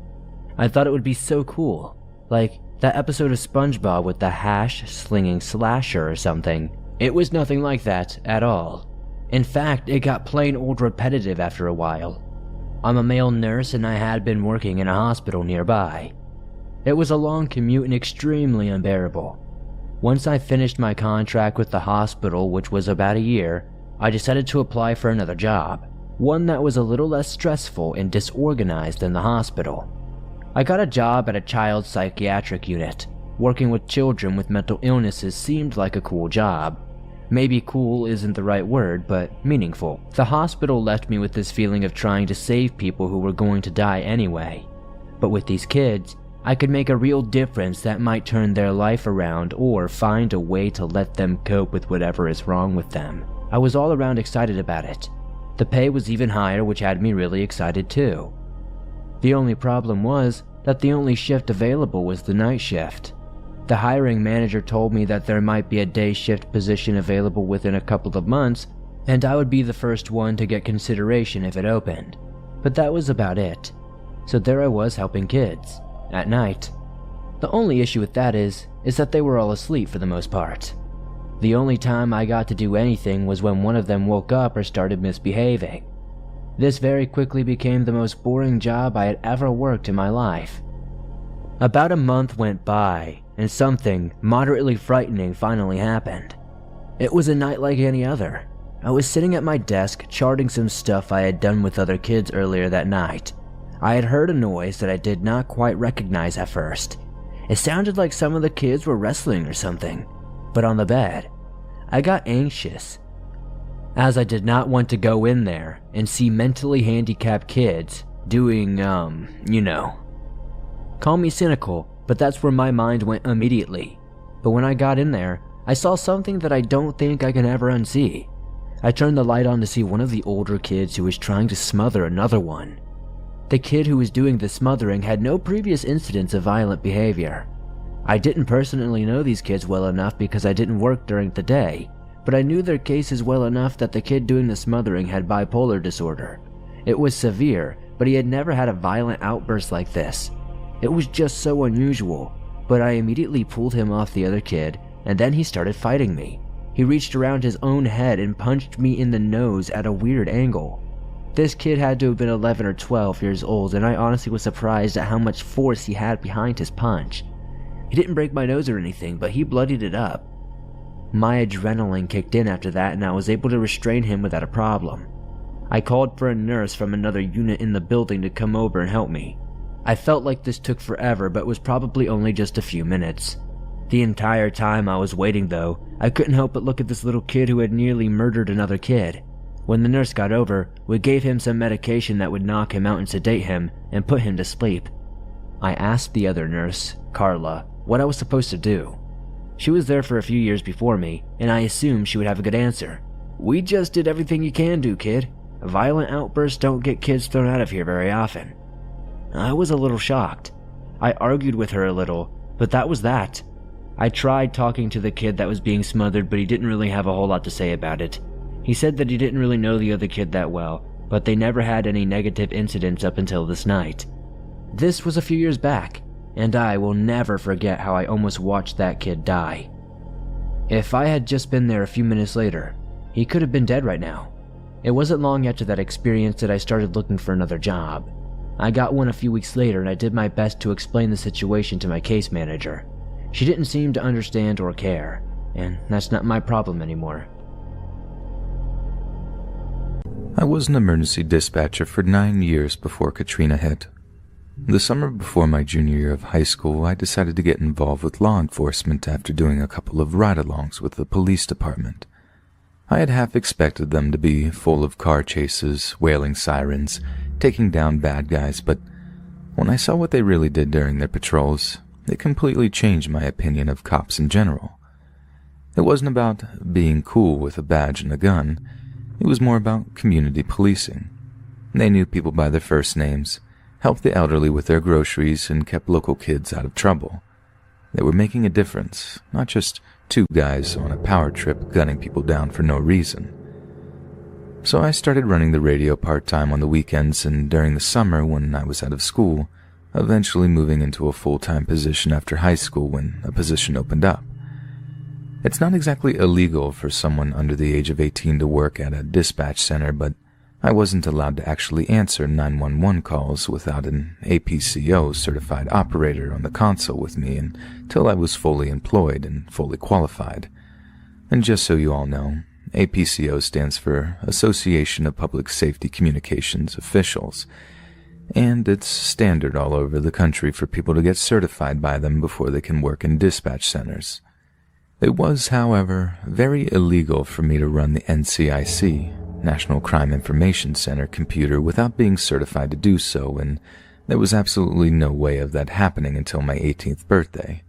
I thought it would be so cool, like that episode of SpongeBob with the hash-slinging slasher or something. It was nothing like that at all. In fact, it got plain old repetitive after a while. I'm a male nurse and I had been working in a hospital nearby. It was a long commute and extremely unbearable. Once I finished my contract with the hospital, which was about a year, I decided to apply for another job, one that was a little less stressful and disorganized than the hospital. I got a job at a child psychiatric unit. Working with children with mental illnesses seemed like a cool job. Maybe cool isn't the right word, but meaningful. The hospital left me with this feeling of trying to save people who were going to die anyway. But with these kids, I could make a real difference that might turn their life around or find a way to let them cope with whatever is wrong with them. I was all around excited about it. The pay was even higher, which had me really excited too. The only problem was that the only shift available was the night shift. The hiring manager told me that there might be a day shift position available within a couple of months, and I would be the first one to get consideration if it opened. But that was about it. So there I was helping kids. At night. The only issue with that is that they were all asleep for the most part. The only time I got to do anything was when one of them woke up or started misbehaving. This very quickly became the most boring job I had ever worked in my life. About a month went by, and something moderately frightening finally happened. It was a night like any other. I was sitting at my desk charting some stuff I had done with other kids earlier that night. I had heard a noise that I did not quite recognize at first. It sounded like some of the kids were wrestling or something, but on the bed. I got anxious, as I did not want to go in there and see mentally handicapped kids doing, Call me cynical, but that's where my mind went immediately. But when I got in there, I saw something that I don't think I can ever unsee. I turned the light on to see one of the older kids who was trying to smother another one. The kid who was doing the smothering had no previous incidents of violent behavior. I didn't personally know these kids well enough because I didn't work during the day, but I knew their cases well enough that the kid doing the smothering had bipolar disorder. It was severe, but he had never had a violent outburst like this. It was just so unusual, but I immediately pulled him off the other kid, and then he started fighting me. He reached around his own head and punched me in the nose at a weird angle. This kid had to have been 11 or 12 years old, and I honestly was surprised at how much force he had behind his punch. He didn't break my nose or anything, but he bloodied it up. My adrenaline kicked in after that, and I was able to restrain him without a problem. I called for a nurse from another unit in the building to come over and help me. I felt like this took forever, but was probably only just a few minutes. The entire time I was waiting, though, I couldn't help but look at this little kid who had nearly murdered another kid. When the nurse got over, we gave him some medication that would knock him out and sedate him and put him to sleep. I asked the other nurse, Carla, what I was supposed to do. She was there for a few years before me, and I assumed she would have a good answer. We just did everything you can do, kid. Violent outbursts don't get kids thrown out of here very often. I was a little shocked. I argued with her a little, but that was that. I tried talking to the kid that was being smothered, but he didn't really have a whole lot to say about it. He said that he didn't really know the other kid that well, but they never had any negative incidents up until this night. This was a few years back, and I will never forget how I almost watched that kid die. If I had just been there a few minutes later, he could have been dead right now. It wasn't long after that experience that I started looking for another job. I got one a few weeks later, and I did my best to explain the situation to my case manager. She didn't seem to understand or care, and that's not my problem anymore. I was an emergency dispatcher for 9 years before Katrina hit. The summer before my junior year of high school, I decided to get involved with law enforcement after doing a couple of ride-alongs with the police department. I had half expected them to be full of car chases, wailing sirens, taking down bad guys, but when I saw what they really did during their patrols, it completely changed my opinion of cops in general. It wasn't about being cool with a badge and a gun. It was more about community policing. They knew people by their first names, helped the elderly with their groceries, and kept local kids out of trouble. They were making a difference, not just two guys on a power trip gunning people down for no reason. So I started running the radio part-time on the weekends and during the summer when I was out of school, eventually moving into a full-time position after high school when a position opened up. It's not exactly illegal for someone under the age of 18 to work at a dispatch center, but I wasn't allowed to actually answer 911 calls without an APCO certified operator on the console with me until I was fully employed and fully qualified. And just so you all know, APCO stands for Association of Public Safety Communications Officials, and it's standard all over the country for people to get certified by them before they can work in dispatch centers. It was, however, very illegal for me to run the NCIC, National Crime Information Center, computer without being certified to do so, and there was absolutely no way of that happening until my 18th birthday.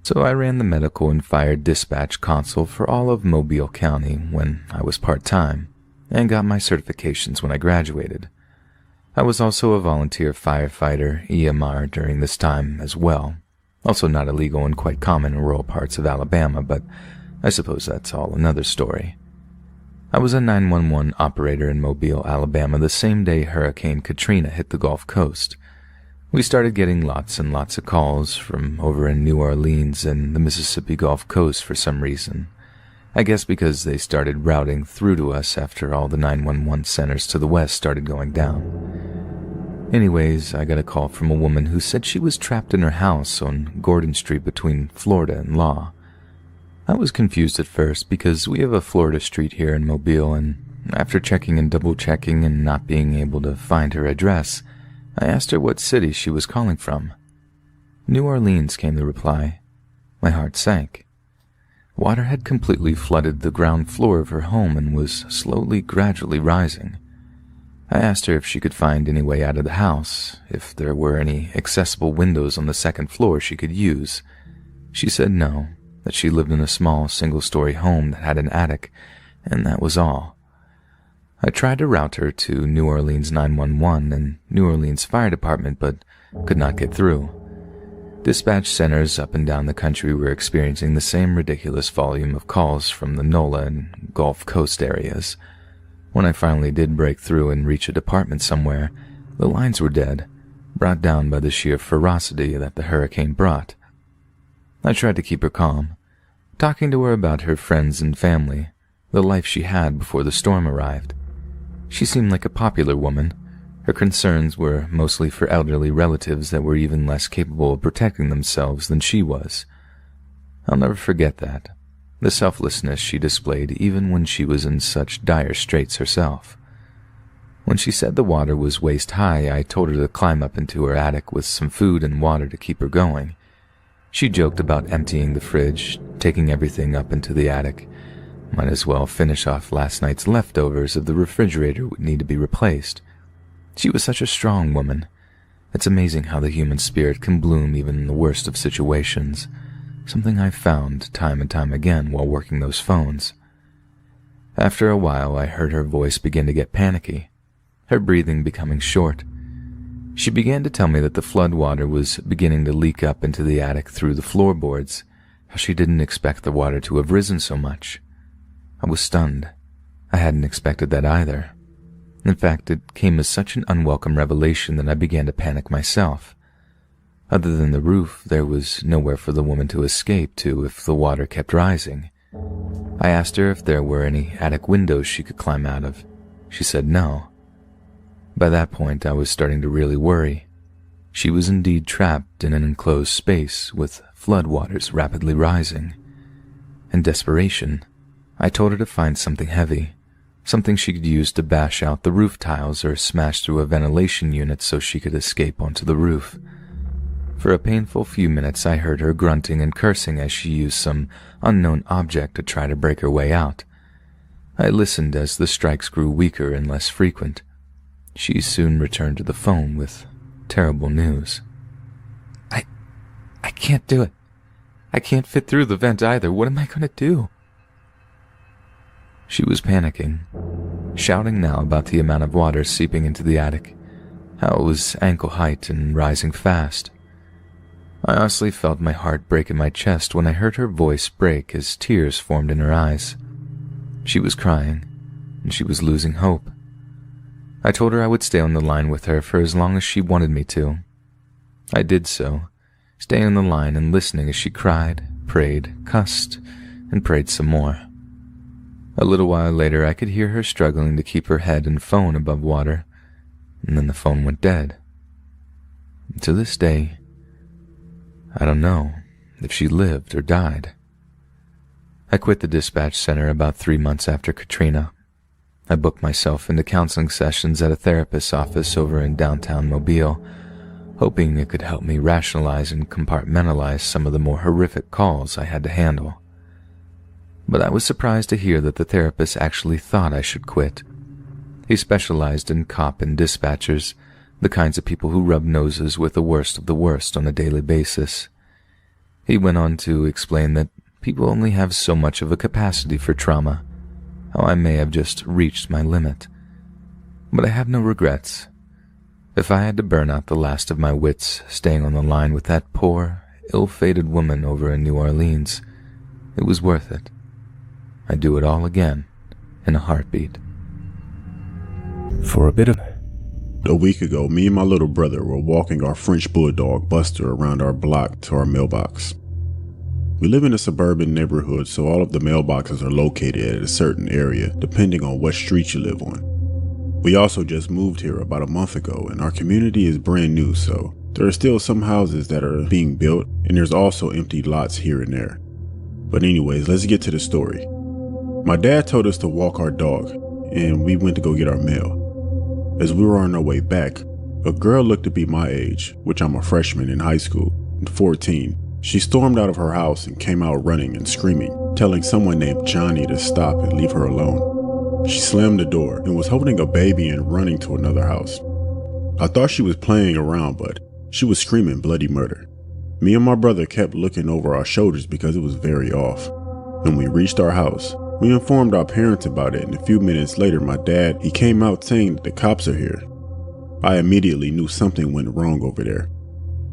So I ran the medical and fire dispatch console for all of Mobile County when I was part-time, and got my certifications when I graduated. I was also a volunteer firefighter, EMR, during this time as well. Also not illegal and quite common in rural parts of Alabama, but I suppose that's all another story. I was a 911 operator in Mobile, Alabama the same day Hurricane Katrina hit the Gulf Coast. We started getting lots and lots of calls from over in New Orleans and the Mississippi Gulf Coast for some reason. I guess because they started routing through to us after all the 911 centers to the west started going down. Anyways, I got a call from a woman who said she was trapped in her house on Gordon Street between Florida and Law. I was confused at first because we have a Florida street here in Mobile, and after checking and double-checking and not being able to find her address, I asked her what city she was calling from. New Orleans, came the reply. My heart sank. Water had completely flooded the ground floor of her home and was slowly, gradually rising. I asked her if she could find any way out of the house, if there were any accessible windows on the second floor she could use. She said no, that she lived in a small single-story home that had an attic, and that was all. I tried to route her to New Orleans 911 and New Orleans Fire Department, but could not get through. Dispatch centers up and down the country were experiencing the same ridiculous volume of calls from the NOLA and Gulf Coast areas. When I finally did break through and reach a department somewhere, the lines were dead, brought down by the sheer ferocity that the hurricane brought. I tried to keep her calm, talking to her about her friends and family, the life she had before the storm arrived. She seemed like a popular woman. Her concerns were mostly for elderly relatives that were even less capable of protecting themselves than she was. I'll never forget that. The selflessness she displayed even when she was in such dire straits herself. When she said the water was waist-high, I told her to climb up into her attic with some food and water to keep her going. She joked about emptying the fridge, taking everything up into the attic. Might as well finish off last night's leftovers if the refrigerator would need to be replaced. She was such a strong woman. It's amazing how the human spirit can bloom even in the worst of situations. Something I've found time and time again while working those phones. After a while, I heard her voice begin to get panicky, her breathing becoming short. She began to tell me that the flood water was beginning to leak up into the attic through the floorboards, how she didn't expect the water to have risen so much. I was stunned. I hadn't expected that either. In fact, it came as such an unwelcome revelation that I began to panic myself. Other than the roof, there was nowhere for the woman to escape to if the water kept rising. I asked her if there were any attic windows she could climb out of. She said no. By that point, I was starting to really worry. She was indeed trapped in an enclosed space with floodwaters rapidly rising. In desperation, I told her to find something heavy, something she could use to bash out the roof tiles or smash through a ventilation unit so she could escape onto the roof. For a painful few minutes, I heard her grunting and cursing as she used some unknown object to try to break her way out. I listened as the strikes grew weaker and less frequent. She soon returned to the phone with terrible news. I can't do it. I can't fit through the vent either. What am I going to do? She was panicking, shouting now about the amount of water seeping into the attic, how it was ankle height and rising fast. I honestly felt my heart break in my chest when I heard her voice break as tears formed in her eyes. She was crying, and she was losing hope. I told her I would stay on the line with her for as long as she wanted me to. I did so, staying on the line and listening as she cried, prayed, cussed, and prayed some more. A little while later, I could hear her struggling to keep her head and phone above water, and then the phone went dead. To this day, I don't know if she lived or died. I quit the dispatch center about 3 months after Katrina. I booked myself into counseling sessions at a therapist's office over in downtown Mobile, hoping it could help me rationalize and compartmentalize some of the more horrific calls I had to handle. But I was surprised to hear that the therapist actually thought I should quit. He specialized in cop and dispatchers, the kinds of people who rub noses with the worst of the worst on a daily basis. He went on to explain that people only have so much of a capacity for trauma, how I may have just reached my limit. But I have no regrets. If I had to burn out the last of my wits staying on the line with that poor, ill-fated woman over in New Orleans, it was worth it. I'd do it all again, in a heartbeat. For a bit of... A week ago, me and my little brother were walking our French bulldog Buster around our block to our mailbox. We live in a suburban neighborhood, so all of the mailboxes are located at a certain area, depending on what street you live on. We also just moved here about a month ago, and our community is brand new, so there are still some houses that are being built, and there's also empty lots here and there. But anyways, let's get to the story. My dad told us to walk our dog, and we went to go get our mail. As we were on our way back, a girl looked to be my age, which I'm a freshman in high school, and 14. She stormed out of her house and came out running and screaming, telling someone named Johnny to stop and leave her alone. She slammed the door and was holding a baby and running to another house. I thought she was playing around, but she was screaming bloody murder. Me and my brother kept looking over our shoulders because it was very off. When we reached our house, we informed our parents about it, and a few minutes later my dad, he came out saying that the cops are here. I immediately knew something went wrong over there.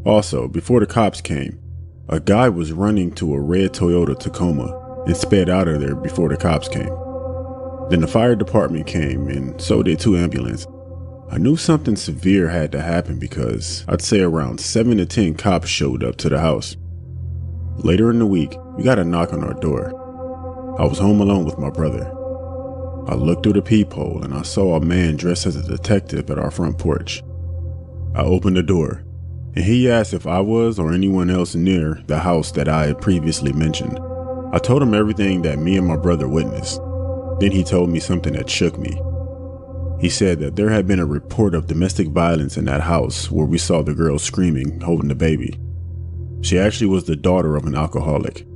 Also, before the cops came, a guy was running to a red Toyota Tacoma and sped out of there before the cops came. Then the fire department came, and so did 2 ambulances. I knew something severe had to happen because I'd say around 7 to 10 cops showed up to the house. Later in the week, we got a knock on our door. I was home alone with my brother. I looked through the peephole and I saw a man dressed as a detective at our front porch. I opened the door, and he asked if I was or anyone else near the house that I had previously mentioned. I told him everything that me and my brother witnessed. Then he told me something that shook me. He said that there had been a report of domestic violence in that house where we saw the girl screaming, holding the baby. She actually was the daughter of an alcoholic.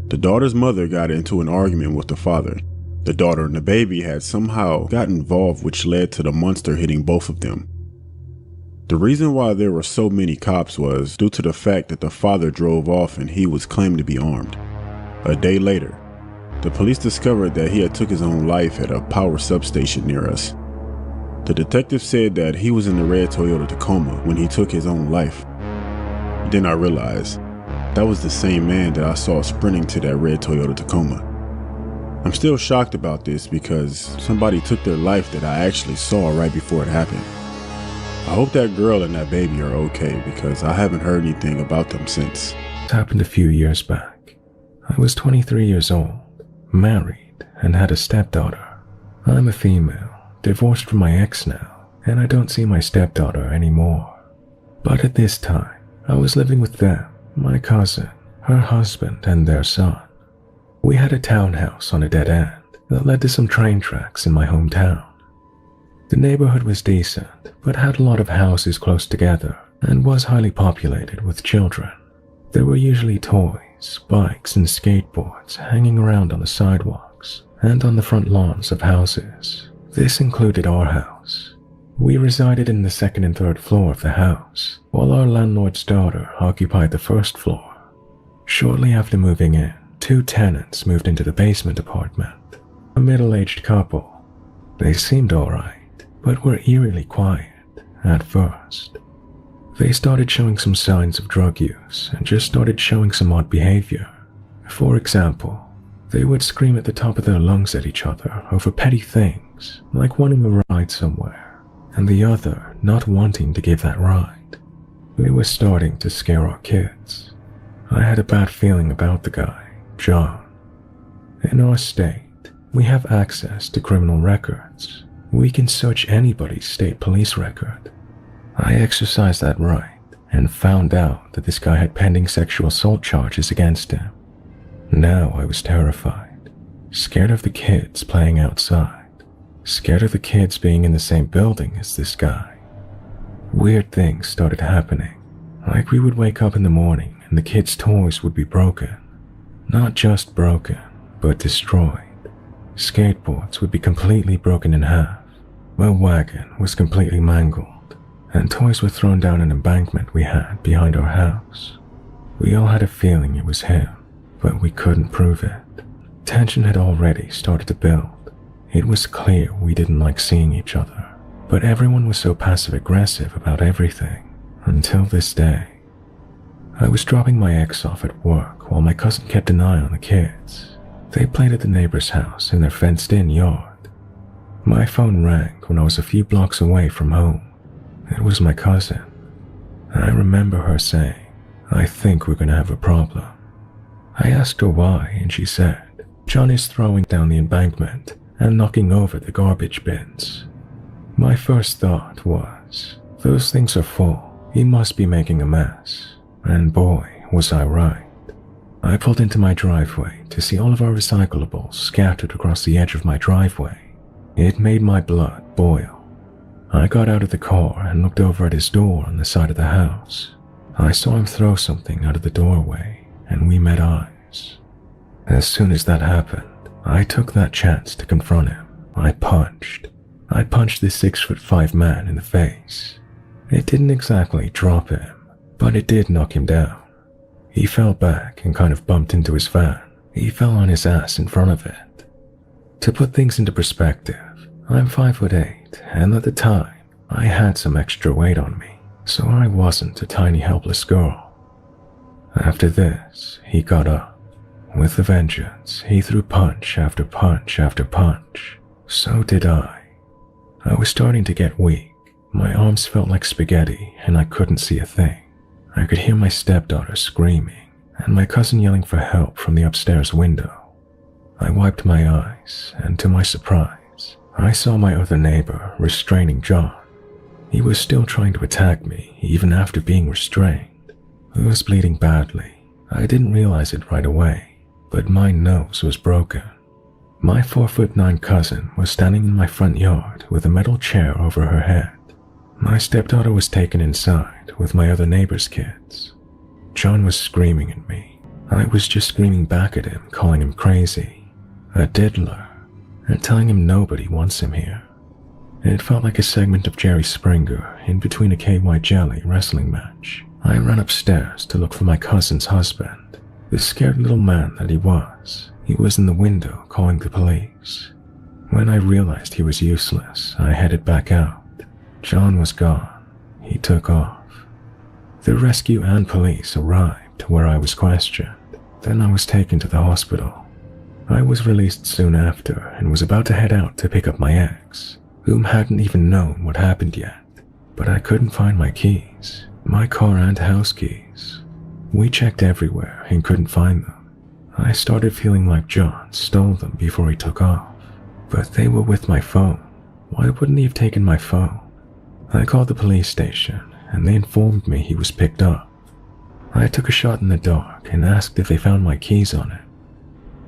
The daughter's mother got into an argument with the father. The daughter and the baby had somehow got involved, which led to the monster hitting both of them. The reason why there were so many cops was due to the fact that the father drove off and he was claimed to be armed. A day later, the police discovered that he had took his own life at a power substation near us. The detective said that he was in the red Toyota Tacoma when he took his own life. Then I realized that was the same man that I saw sprinting to that red Toyota Tacoma. I'm still shocked about this because somebody took their life that I actually saw right before it happened. I hope that girl and that baby are okay because I haven't heard anything about them since. It happened a few years back. I was 23 years old, married, and had a stepdaughter. I'm a female, divorced from my ex now, and I don't see my stepdaughter anymore. But at this time, I was living with them, my cousin, her husband, and their son. We had a townhouse on a dead end that led to some train tracks in my hometown. The neighborhood was decent, but had a lot of houses close together and was highly populated with children. There were usually toys, bikes, and skateboards hanging around on the sidewalks and on the front lawns of houses. This included our house. We resided in the second and third floor of the house, while our landlord's daughter occupied the first floor. Shortly after moving in, 2 tenants moved into the basement apartment, a middle-aged couple. They seemed alright, but were eerily quiet at first. They started showing some signs of drug use and just started showing some odd behavior. For example, they would scream at the top of their lungs at each other over petty things, like wanting a ride somewhere, and the other not wanting to give that ride. It was starting to scare our kids. I had a bad feeling about the guy, John. In our state, we have access to criminal records. We can search anybody's state police record. I exercised that right and found out that this guy had pending sexual assault charges against him. Now I was terrified, scared of the kids playing outside, scared of the kids being in the same building as this guy. Weird things started happening, like we would wake up in the morning and the kids' toys would be broken. Not just broken, but destroyed. Skateboards would be completely broken in half. A wagon was completely mangled, and toys were thrown down an embankment we had behind our house. We all had a feeling it was him, but we couldn't prove it. Tension had already started to build. It was clear we didn't like seeing each other, but everyone was so passive-aggressive about everything, until this day. I was dropping my ex off at work while my cousin kept an eye on the kids. They played at the neighbor's house in their fenced-in yard. My phone rang when I was a few blocks away from home. It was my cousin. I remember her saying, "I think we're gonna have a problem." I asked her why, and she said, "John is throwing down the embankment and knocking over the garbage bins." My first thought was, those things are full, he must be making a mess. And boy, was I right. I pulled into my driveway to see all of our recyclables scattered across the edge of my driveway. It made my blood boil. I got out of the car and looked over at his door on the side of the house. I saw him throw something out of the doorway, and we met eyes. As soon as that happened, I took that chance to confront him. I punched this 6'5" man in the face. It didn't exactly drop him, but it did knock him down. He fell back and kind of bumped into his van. He fell on his ass in front of it. To put things into perspective, I'm 5'8", and at the time, I had some extra weight on me, so I wasn't a tiny helpless girl. After this, he got up. With a vengeance, he threw punch after punch after punch. So did I. I was starting to get weak. My arms felt like spaghetti, and I couldn't see a thing. I could hear my stepdaughter screaming, and my cousin yelling for help from the upstairs window. I wiped my eyes, and to my surprise, I saw my other neighbor restraining John. He was still trying to attack me, even after being restrained. I was bleeding badly. I didn't realize it right away, but my nose was broken. My 4'9" cousin was standing in my front yard with a metal chair over her head. My stepdaughter was taken inside with my other neighbor's kids. John was screaming at me. I was just screaming back at him, calling him crazy, a diddler, and telling him nobody wants him here. It felt like a segment of Jerry Springer in between a KY Jelly wrestling match. I ran upstairs to look for my cousin's husband. The scared little man that he was in the window calling the police. When I realized he was useless, I headed back out. John was gone. He took off. The rescue and police arrived where I was questioned. Then I was taken to the hospital. I was released soon after and was about to head out to pick up my ex, whom hadn't even known what happened yet. But I couldn't find my keys, my car and house keys. We checked everywhere and couldn't find them. I started feeling like John stole them before he took off, but they were with my phone. Why wouldn't he have taken my phone? I called the police station, and they informed me he was picked up. I took a shot in the dark and asked if they found my keys on it.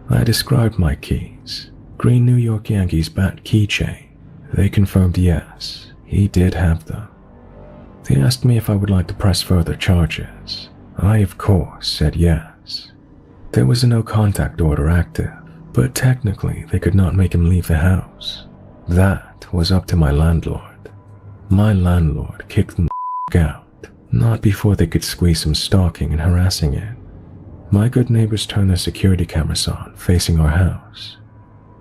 I described my keys, green New York Yankees bat keychain. They confirmed yes, he did have them. They asked me if I would like to press further charges. I, of course, said yes. There was a no-contact order active, but technically they could not make him leave the house. That was up to my landlord. My landlord kicked them out, not before they could squeeze some stalking and harassing in. My good neighbors turned their security cameras on, facing our house.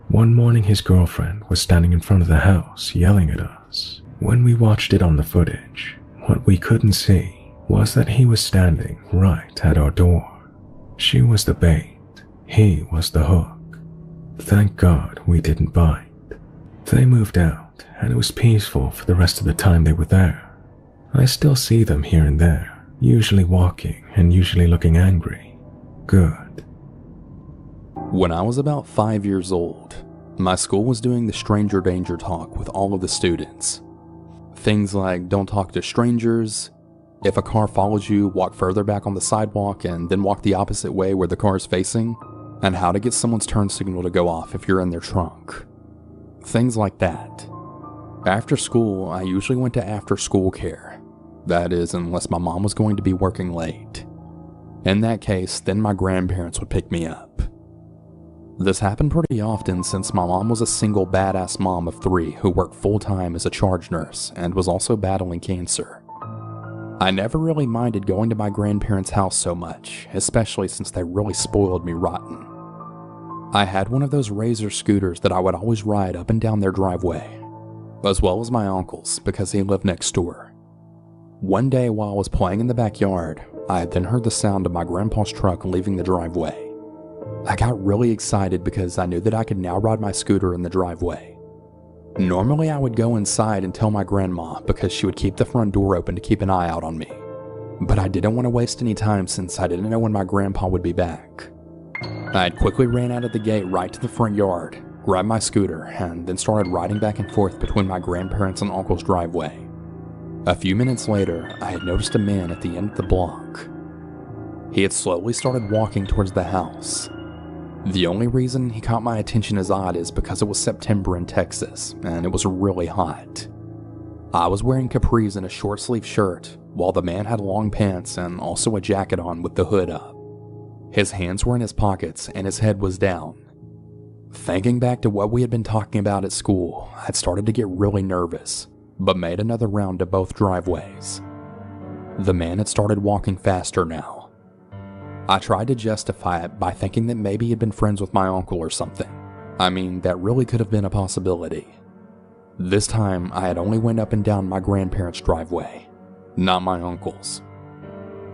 One morning his girlfriend was standing in front of the house, yelling at us. When we watched it on the footage, what we couldn't see was that he was standing right at our door. She was the bait, he was the hook. Thank God we didn't bite. They moved out, and it was peaceful for the rest of the time they were there. I still see them here and there, usually walking and usually looking angry. Good. When I was about 5 years old, my school was doing the stranger danger talk with all of the students. Things like don't talk to strangers, if a car follows you, walk further back on the sidewalk and then walk the opposite way where the car is facing, and how to get someone's turn signal to go off if you're in their trunk. Things like that. After school, I usually went to after school care. That is, unless my mom was going to be working late. In that case, then my grandparents would pick me up. This happened pretty often since my mom was a single badass mom of 3 who worked full-time as a charge nurse and was also battling cancer. I never really minded going to my grandparents' house so much, especially since they really spoiled me rotten. I had one of those Razor scooters that I would always ride up and down their driveway, as well as my uncle's because he lived next door. One day while I was playing in the backyard, I had then heard the sound of my grandpa's truck leaving the driveway. I got really excited because I knew that I could now ride my scooter in the driveway. Normally I would go inside and tell my grandma because she would keep the front door open to keep an eye out on me. But I didn't want to waste any time since I didn't know when my grandpa would be back. I had quickly ran out of the gate right to the front yard, grabbed my scooter, and then started riding back and forth between my grandparents' and uncle's driveway. A few minutes later, I had noticed a man at the end of the block. He had slowly started walking towards the house. The only reason he caught my attention as odd is because it was September in Texas, and it was really hot. I was wearing capris and a short-sleeved shirt, while the man had long pants and also a jacket on with the hood up. His hands were in his pockets and his head was down. Thinking back to what we had been talking about at school, I'd started to get really nervous, but made another round to both driveways. The man had started walking faster now. I tried to justify it by thinking that maybe he'd been friends with my uncle or something. I mean, that really could have been a possibility. This time, I had only went up and down my grandparents' driveway, not my uncle's.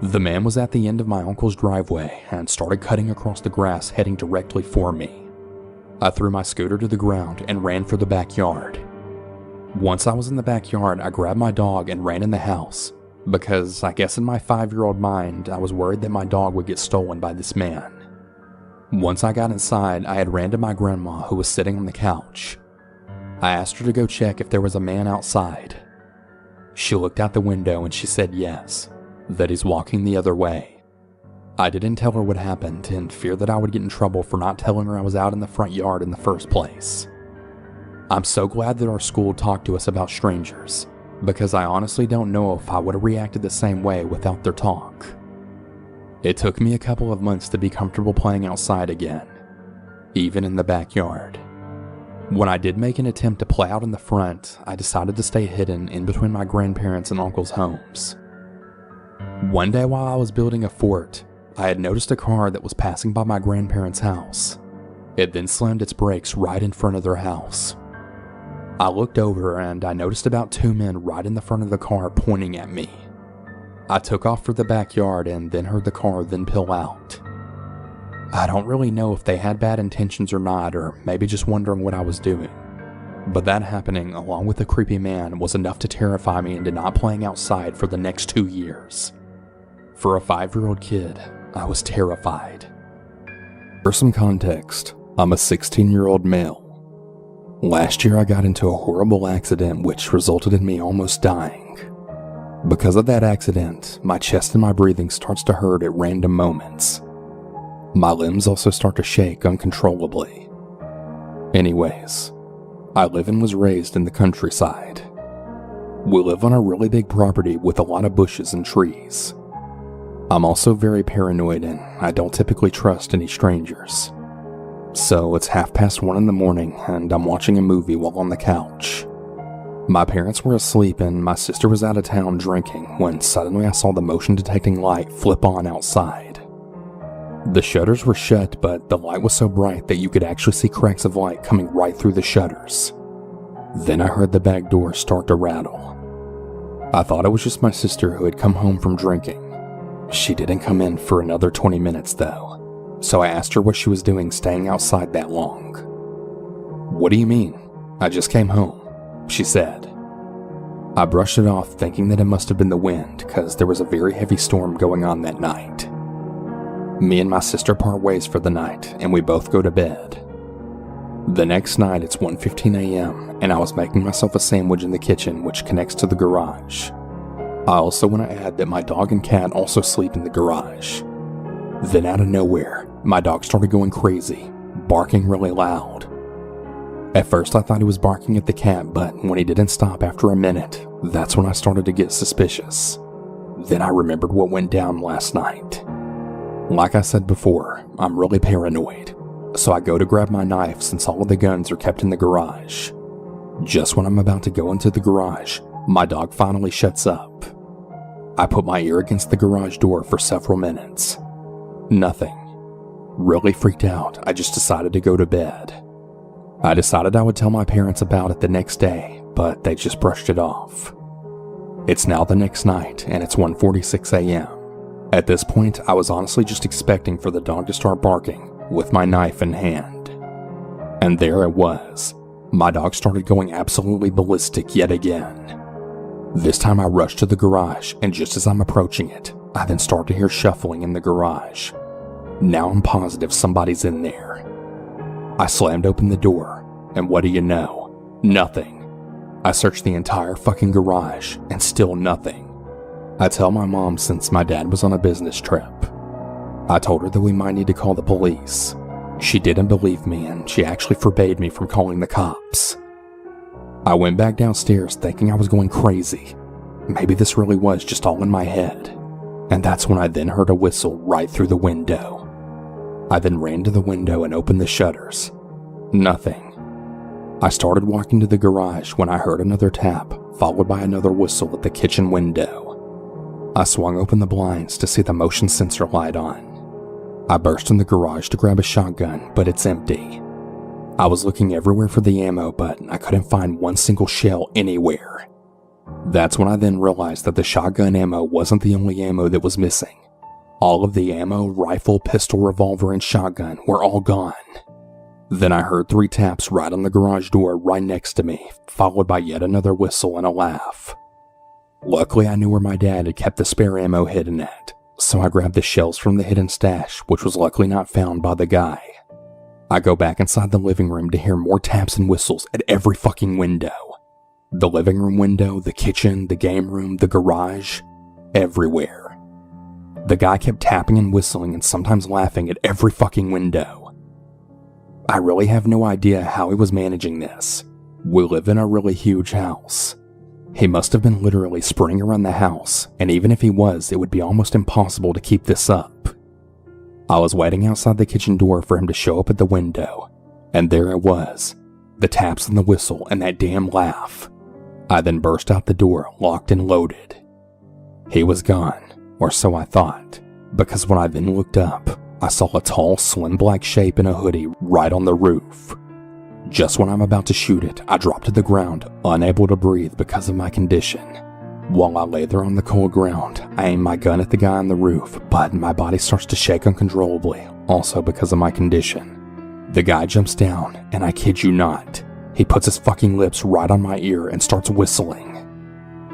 The man was at the end of my uncle's driveway and started cutting across the grass heading directly for me. I threw my scooter to the ground and ran for the backyard. Once I was in the backyard, I grabbed my dog and ran in the house. Because I guess in my 5-year-old mind, I was worried that my dog would get stolen by this man. Once I got inside, I had ran to my grandma who was sitting on the couch. I asked her to go check if there was a man outside. She looked out the window and she said yes, that he's walking the other way. I didn't tell her what happened in fear that I would get in trouble for not telling her I was out in the front yard in the first place. I'm so glad that our school talked to us about strangers, because I honestly don't know if I would have reacted the same way without their talk. It took me a couple of months to be comfortable playing outside again, even in the backyard. When I did make an attempt to play out in the front, I decided to stay hidden in between my grandparents' and uncle's homes. One day while I was building a fort, I had noticed a car that was passing by my grandparents' house. It then slammed its brakes right in front of their house. I looked over and I noticed about 2 men right in the front of the car pointing at me. I took off for the backyard and then heard the car then pull out. I don't really know if they had bad intentions or not, or maybe just wondering what I was doing. But that happening, along with the creepy man, was enough to terrify me into not playing outside for the next 2 years. For a 5-year-old kid, I was terrified. For some context, I'm a 16-year-old male. Last year I got into a horrible accident which resulted in me almost dying. Because of that accident, my chest and my breathing starts to hurt at random moments. My limbs also start to shake uncontrollably. Anyways, I live and was raised in the countryside. We live on a really big property with a lot of bushes and trees. I'm also very paranoid and I don't typically trust any strangers. So it's 1:30 in the morning and I'm watching a movie while on the couch. My parents were asleep and my sister was out of town drinking when suddenly I saw the motion detecting light flip on outside. The shutters were shut, but the light was so bright that you could actually see cracks of light coming right through the shutters. Then I heard the back door start to rattle. I thought it was just my sister who had come home from drinking. She didn't come in for another 20 minutes though, so I asked her what she was doing staying outside that long. "What do you mean? I just came home," she said. I brushed it off thinking that it must have been the wind because there was a very heavy storm going on that night. Me and my sister part ways for the night, and we both go to bed. The next night, it's 1:15 a.m., and I was making myself a sandwich in the kitchen, which connects to the garage. I also want to add that my dog and cat also sleep in the garage. Then out of nowhere, my dog started going crazy, barking really loud. At first I thought he was barking at the cat, but when he didn't stop after a minute, that's when I started to get suspicious. Then I remembered what went down last night. Like I said before, I'm really paranoid, so I go to grab my knife since all of the guns are kept in the garage. Just when I'm about to go into the garage, my dog finally shuts up. I put my ear against the garage door for several minutes. Nothing. Really freaked out, I just decided to go to bed. I decided I would tell my parents about it the next day, but they just brushed it off. It's now the next night, and it's 1:46 a.m. At this point, I was honestly just expecting for the dog to start barking, with my knife in hand. And there it was. My dog started going absolutely ballistic yet again. This time I rushed to the garage, and just as I'm approaching it, I then start to hear shuffling in the garage. Now I'm positive somebody's in there. I slammed open the door, and what do you know? Nothing. I searched the entire fucking garage, and still nothing. I tell my mom since my dad was on a business trip. I told her that we might need to call the police. She didn't believe me, and she actually forbade me from calling the cops. I went back downstairs thinking I was going crazy. Maybe this really was just all in my head. And that's when I then heard a whistle right through the window. I then ran to the window and opened the shutters. Nothing. I started walking to the garage when I heard another tap, followed by another whistle at the kitchen window. I swung open the blinds to see the motion sensor light on. I burst in the garage to grab a shotgun, but it's empty. I was looking everywhere for the ammo, but I couldn't find one single shell anywhere. That's when I then realized that the shotgun ammo wasn't the only ammo that was missing. All of the ammo, rifle, pistol, revolver, and shotgun were all gone. Then I heard 3 taps right on the garage door right next to me, followed by yet another whistle and a laugh. Luckily, I knew where my dad had kept the spare ammo hidden at, so I grabbed the shells from the hidden stash, which was luckily not found by the guy. I go back inside the living room to hear more taps and whistles at every fucking window. The living room window, the kitchen, the game room, the garage, everywhere. The guy kept tapping and whistling and sometimes laughing at every fucking window. I really have no idea how he was managing this. We live in a really huge house. He must have been literally sprinting around the house, and even if he was, it would be almost impossible to keep this up. I was waiting outside the kitchen door for him to show up at the window, and there it was, the taps and the whistle and that damn laugh. I then burst out the door, locked and loaded. He was gone, or so I thought, because when I then looked up, I saw a tall, slim black shape in a hoodie right on the roof. Just when I'm about to shoot it, I drop to the ground, unable to breathe because of my condition. While I lay there on the cold ground, I aim my gun at the guy on the roof, but my body starts to shake uncontrollably, also because of my condition. The guy jumps down, and I kid you not, he puts his fucking lips right on my ear and starts whistling.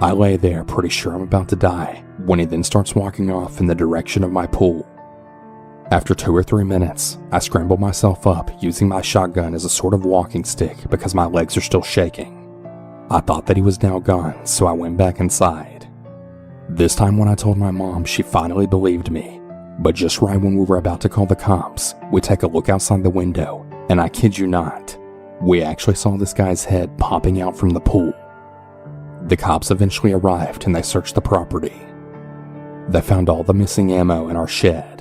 I lay there pretty sure I'm about to die, when he then starts walking off in the direction of my pool. After 2 or 3 minutes, I scramble myself up using my shotgun as a sort of walking stick because my legs are still shaking. I thought that he was now gone, so I went back inside. This time when I told my mom, she finally believed me. But just right when we were about to call the cops, we take a look outside the window, and I kid you not, we actually saw this guy's head popping out from the pool. The cops eventually arrived and they searched the property. They found all the missing ammo in our shed.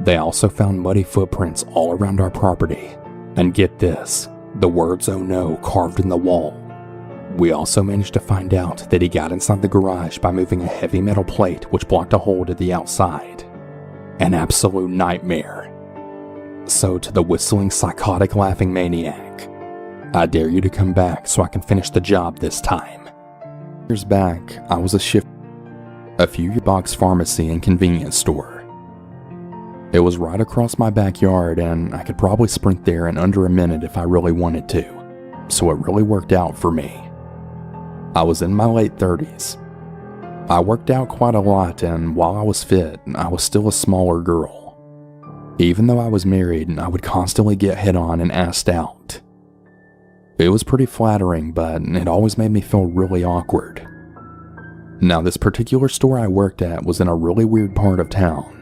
They also found muddy footprints all around our property, and get this, the words "oh no" carved in the wall. We also managed to find out that he got inside the garage by moving a heavy metal plate which blocked a hole to the outside. An absolute nightmare. So to the whistling, psychotic, laughing maniac, I dare you to come back so I can finish the job this time. Years back, I was a few box pharmacy and convenience store. It was right across my backyard, and I could probably sprint there in under a minute if I really wanted to, so it really worked out for me. I was in my late 30s. I worked out quite a lot, and while I was fit, I was still a smaller girl. Even though I was married, I would constantly get hit on and asked out. It was pretty flattering, but it always made me feel really awkward. Now, this particular store I worked at was in a really weird part of town.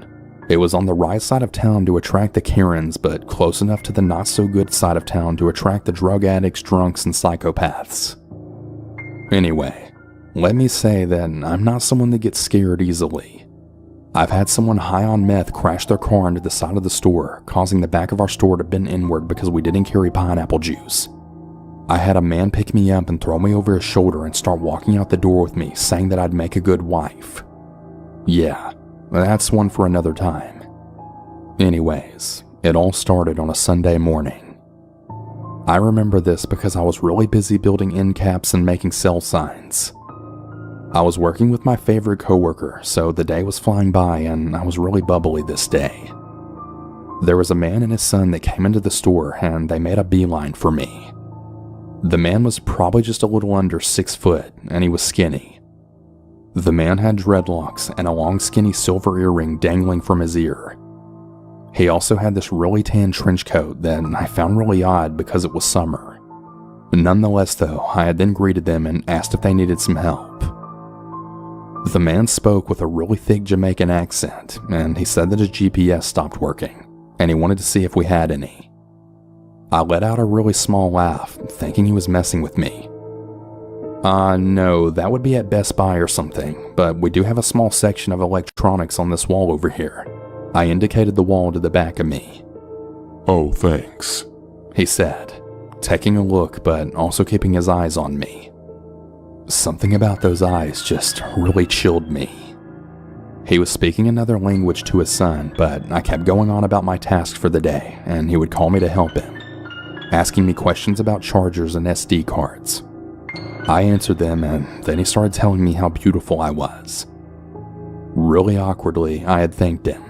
It was on the right side of town to attract the Karens, but close enough to the not-so-good side of town to attract the drug addicts, drunks, and psychopaths. Anyway, let me say that I'm not someone that gets scared easily. I've had someone high on meth crash their car into the side of the store, causing the back of our store to bend inward because we didn't carry pineapple juice. I had a man pick me up and throw me over his shoulder and start walking out the door with me, saying that I'd make a good wife. Yeah, that's one for another time. Anyways, it all started on a Sunday morning. I remember this because I was really busy building end caps and making sell signs. I was working with my favorite coworker, so the day was flying by and I was really bubbly this day. There was a man and his son that came into the store and they made a beeline for me. The man was probably just a little under 6 foot and he was skinny. The man had dreadlocks and a long skinny silver earring dangling from his ear. He also had this really tan trench coat that I found really odd because it was summer. Nonetheless though, I had then greeted them and asked if they needed some help. The man spoke with a really thick Jamaican accent, and he said that his GPS stopped working, and he wanted to see if we had any. I let out a really small laugh, thinking he was messing with me. No, that would be at Best Buy or something, but we do have a small section of electronics on this wall over here. I indicated the wall to the back of me. Oh, thanks, he said, taking a look but also keeping his eyes on me. Something about those eyes just really chilled me. He was speaking another language to his son, but I kept going on about my task for the day, and he would call me to help him, asking me questions about chargers and SD cards. I answered them, and then he started telling me how beautiful I was. Really awkwardly, I had thanked him.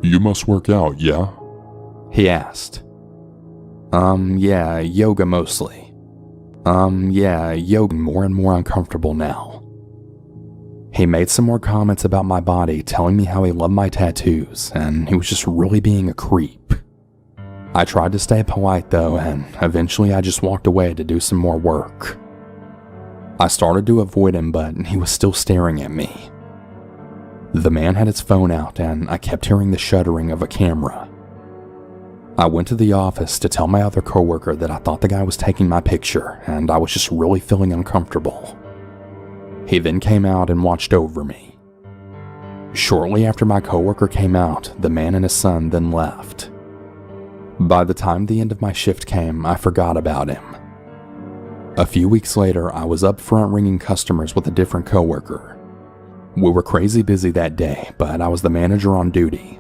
You must work out, yeah? He asked. Yeah, yoga mostly. Yeah, yoga more and more uncomfortable now. He made some more comments about my body, telling me how he loved my tattoos, and he was just really being a creep. I tried to stay polite though, and eventually I just walked away to do some more work. I started to avoid him, but he was still staring at me. The man had his phone out, and I kept hearing the shuddering of a camera. I went to the office to tell my other coworker that I thought the guy was taking my picture, and I was just really feeling uncomfortable. He then came out and watched over me. Shortly after my coworker came out, the man and his son then left. By the time the end of my shift came, I forgot about him. A few weeks later, I was up front ringing customers with a different coworker. We were crazy busy that day, but I was the manager on duty.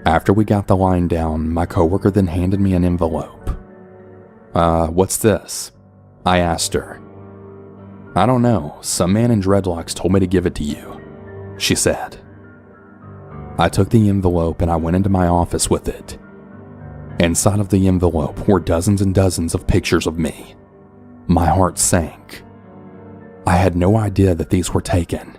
After we got the line down, my coworker then handed me an envelope. What's this? I asked her. I don't know, some man in dreadlocks told me to give it to you, she said. I took the envelope and I went into my office with it. Inside of the envelope were dozens and dozens of pictures of me. My heart sank. I had no idea that these were taken.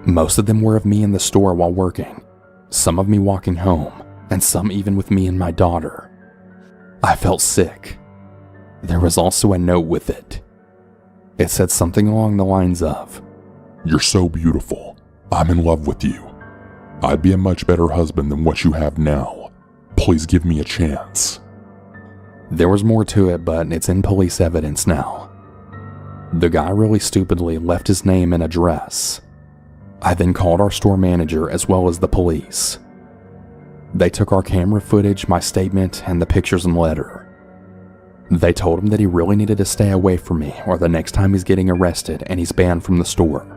Most of them were of me in the store while working, some of me walking home, and some even with me and my daughter. I felt sick. There was also a note with it. It said something along the lines of, You're so beautiful. I'm in love with you. I'd be a much better husband than what you have now. Please give me a chance. There was more to it, but it's in police evidence now. The guy really stupidly left his name and address. I then called our store manager as well as the police. They took our camera footage, my statement, and the pictures and letter. They told him that he really needed to stay away from me or the next time he's getting arrested and he's banned from the store.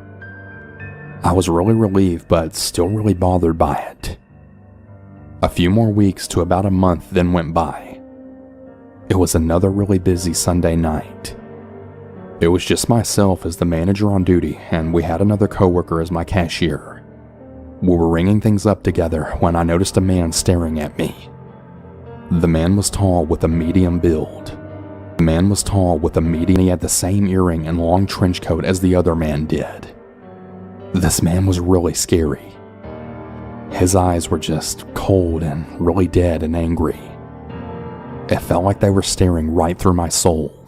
I was really relieved but still really bothered by it. A few more weeks to about a month then went by. It was another really busy Sunday night. It was just myself as the manager on duty, and we had another coworker as my cashier. We were ringing things up together when I noticed a man staring at me. The man was tall with a medium build. He had the same earring and long trench coat as the other man did. This man was really scary. His eyes were just cold and really dead and angry. It felt like they were staring right through my soul.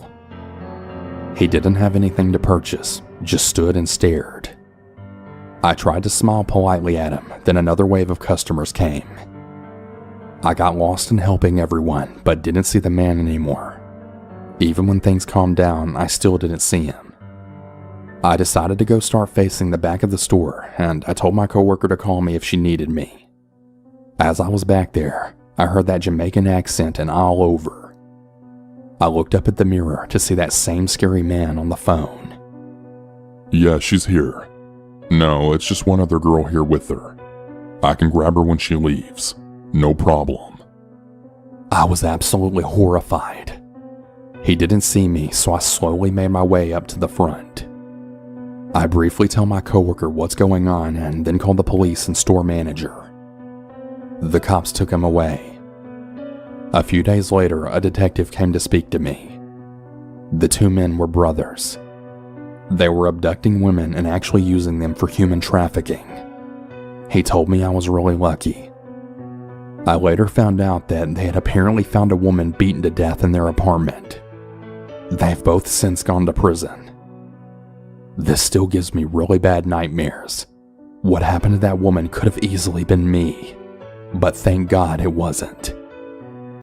He didn't have anything to purchase, just stood and stared. I tried to smile politely at him, then another wave of customers came. I got lost in helping everyone, but didn't see the man anymore. Even when things calmed down, I still didn't see him. I decided to go start facing the back of the store, and I told my coworker to call me if she needed me. As I was back there, I heard that Jamaican accent and all over. I looked up at the mirror to see that same scary man on the phone. Yeah, she's here. No, it's just one other girl here with her. I can grab her when she leaves. No problem. I was absolutely horrified. He didn't see me, so I slowly made my way up to the front. I briefly tell my coworker what's going on and then call the police and store manager. The cops took him away. A few days later, a detective came to speak to me. The two men were brothers. They were abducting women and actually using them for human trafficking. He told me I was really lucky. I later found out that they had apparently found a woman beaten to death in their apartment. They've both since gone to prison. This still gives me really bad nightmares. What happened to that woman could have easily been me, but thank God it wasn't.